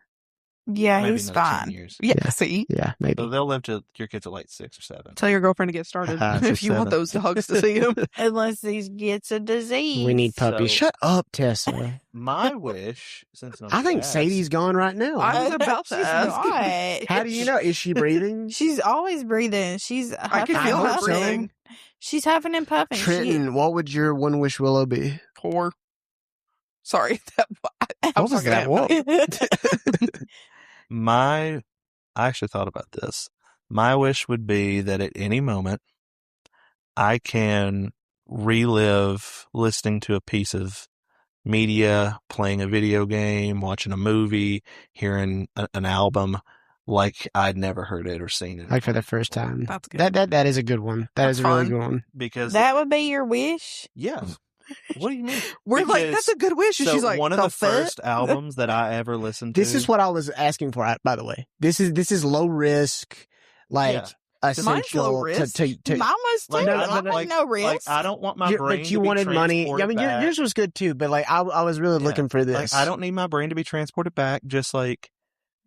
Yeah, maybe he's fine. Years. Yeah, see? Yeah, maybe. So they'll live to your kids at like 6 or 7. Tell your girlfriend to get started if you want those dogs to see him. Unless he gets a disease. We need puppies. Shut up, Tessa. My wish, I think Sadie's gone right now. I was about to ask. How do you know? Is she breathing? She's always breathing. I can feel her breathing. She's huffing and puffing. Trenton, what would your One Wish Willow be? Whore. Sorry. What was that? What? I actually thought about this. My wish would be that at any moment I can relive listening to a piece of media, playing a video game, watching a movie, hearing an album like I'd never heard it or seen it. Like for the first time. That's good. That is a good one. That That's is a really fun. good one. Because That would be your wish? yeah. What do you mean? We're like, that's a good wish. And So she's like, one of the the first albums that I ever listened to. This is what I was asking for, by the way. This is low risk, like Yeah. essential Mine's low risk. to Mine was too. Like, I make no risk. Like, I don't want my brain but you to be wanted money. transported I mean, back. yours was good too, but like I was really Yeah. looking for this. Like, I don't need my brain to be transported back. Just like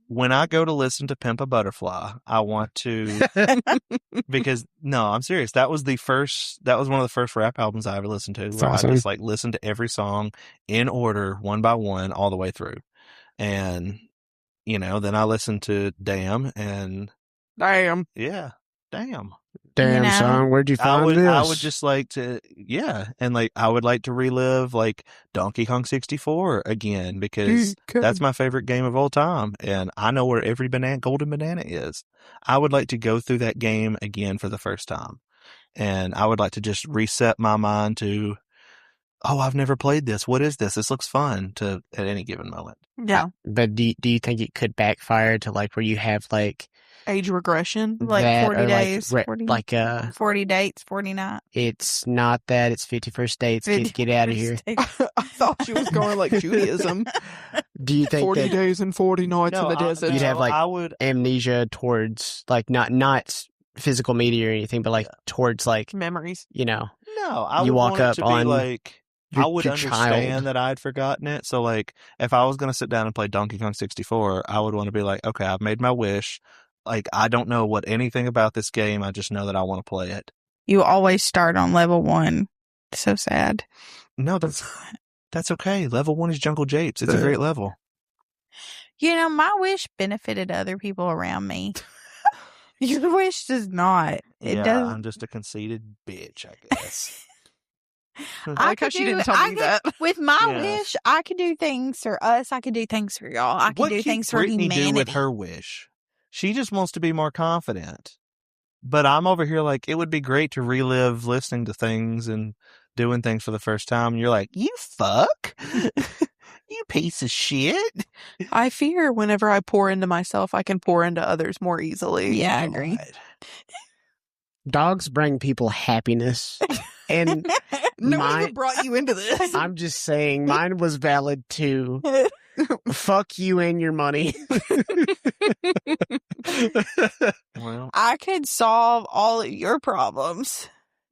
when I go to listen to Pimp a Butterfly, I want to because no, I'm serious. That was one of the first rap albums I ever listened to. Where awesome. I just like listened to every song in order, one by one, all the way through. And then I listened to Damn and Damn. yeah, Damn. Damn You know, song, where'd you find this? I would just like to, and like I would like to relive like Donkey Kong 64 again because that's my favorite game of all time, and I know where every golden banana is. I would like to go through that game again for the first time, and I would like to just reset my mind to, oh, I've never played this. What is this? This looks fun at any given moment. Yeah. But do you think it could backfire to like where you have like Age regression. Like that 40 or days. like 40, like 40 dates, 40 nights. it's not that, it's 51st dates. Get out of here. I thought she was going like Judaism. Do you think 40 that days and 40 nights in the desert. You'd have like I would amnesia towards like not physical media or anything, but like towards like memories. No, I You would walk want it up to on be like I would your understand child. that I'd forgotten it. So like if I was going to sit down and play Donkey Kong 64, I would want to be like, okay, I've made my wish. Like I don't know anything about this game. I just know that I want to play it. You always start on level 1. So sad. No, that's okay. Level 1 is Jungle Japes. It's a great level. My wish benefited other people around me. Your wish does not. It does. I'm just a conceited bitch, I guess. I like how she didn't tell me that. With my Yeah. wish, I could do things for us. I could do things for y'all. I could What do can things for Brittany humanity. do with her wish? She just wants to be more confident. But I'm over here like, it would be great to relive listening to things and doing things for the first time. And you're like, you fuck? You piece of shit. I fear whenever I pour into myself, I can pour into others more easily. Yeah, I agree. God. dogs bring people happiness. And No one my- even brought you into this. I'm just saying mine was valid too. Fuck you and your money. Well, I could solve all of your problems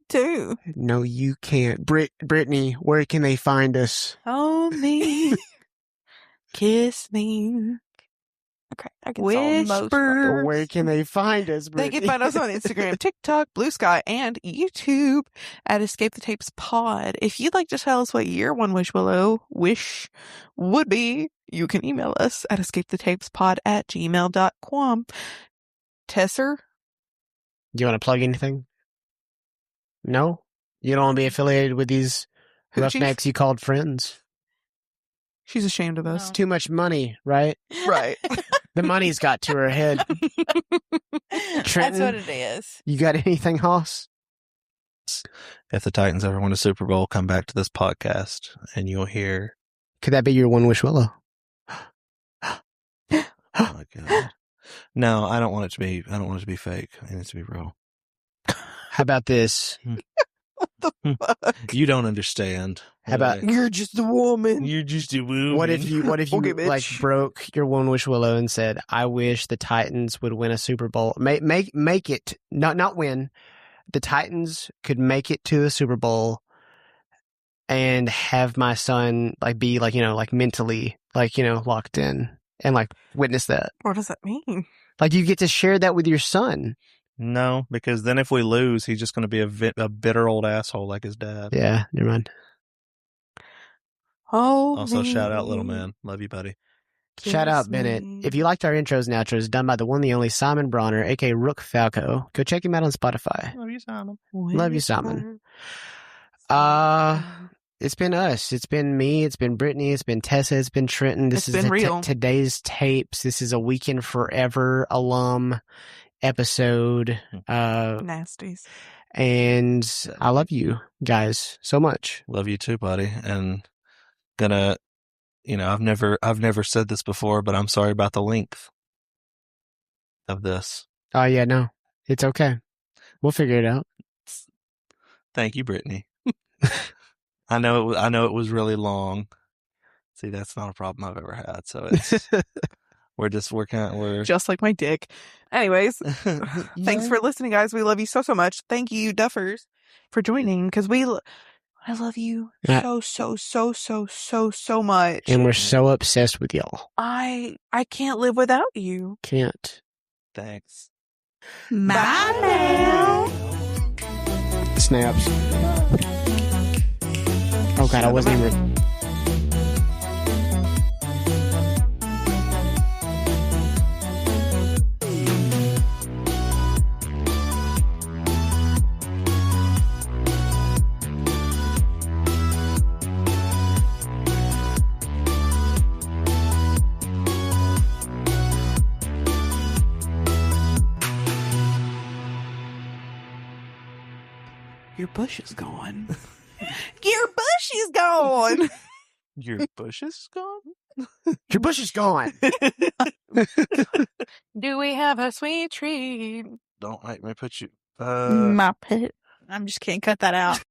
too. No, you can't. Brittany, where can they find us? Hold me. Kiss me. Okay, I can solve most. Whisper. Where can they find us, They Brittany? can find us on Instagram, TikTok, Blue Sky, and YouTube at Escape the Tapes Pod. If you'd like to tell us what your one wish would be, you can email us at escapethetapespod@gmail.com. Tesser? Do you want to plug anything? No? You don't want to be affiliated with these Hoochies? roughnecks you called friends? She's ashamed of us. No. Too much money, right? Right. The money's got to her head. That's Trenton? what it is. You got anything, Hoss? if the Titans ever win a Super Bowl, come back to this podcast and you'll hear. Could that be your one wish, Willow? Oh my God. No, I don't want it to be. I don't want it to be fake. I need it to be real. How about this? You don't understand. How about- You're just a woman. You're just a woman. What if you Okay, bitch. like broke your one wish, Willow, and said, "I wish the Titans would win a Super Bowl. Make it not win. The Titans could make it to the Super Bowl, and have my son like be like like mentally locked in and like witness that. What does that mean? Like you get to share that with your son. No, because then if we lose, he's just going to be a bitter old asshole like his dad. Yeah, never mind. Oh, Also, shout out, little man. Love you, buddy. Shout out Bennett. If you liked our intros and outros done by the one, the only Simon Bronner, aka Rook Falco, go check him out on Spotify. Love you, Simon. Love you, Simon. It's been us. It's been me. It's been Brittany. It's been Tessa. It's been Trenton. This It's is been real. Today's tapes. This is a Weekend Forever alum episode. Nasties. And I love you guys so much. Love you too, buddy. And gonna, I've never said this before, but I'm sorry about the length. of this. Oh, yeah, no. It's okay. We'll figure it out. Thank you, Brittany. I know it was really long. See, that's not a problem I've ever had. So it's we're just like my dick. Anyways, thanks for listening, guys. We love you so much. Thank you, Duffers, for joining because I love you so much. And we're so obsessed with y'all. I can't live without you. Can't. Thanks. Bye now. Snaps. Oh, God, I wasn't even... Your bush is gone. Your bush is gone. Your bush is gone? Your bush is gone. Do we have a sweet treat? Don't make me put you... My pet. I'm just kidding. Cut that out.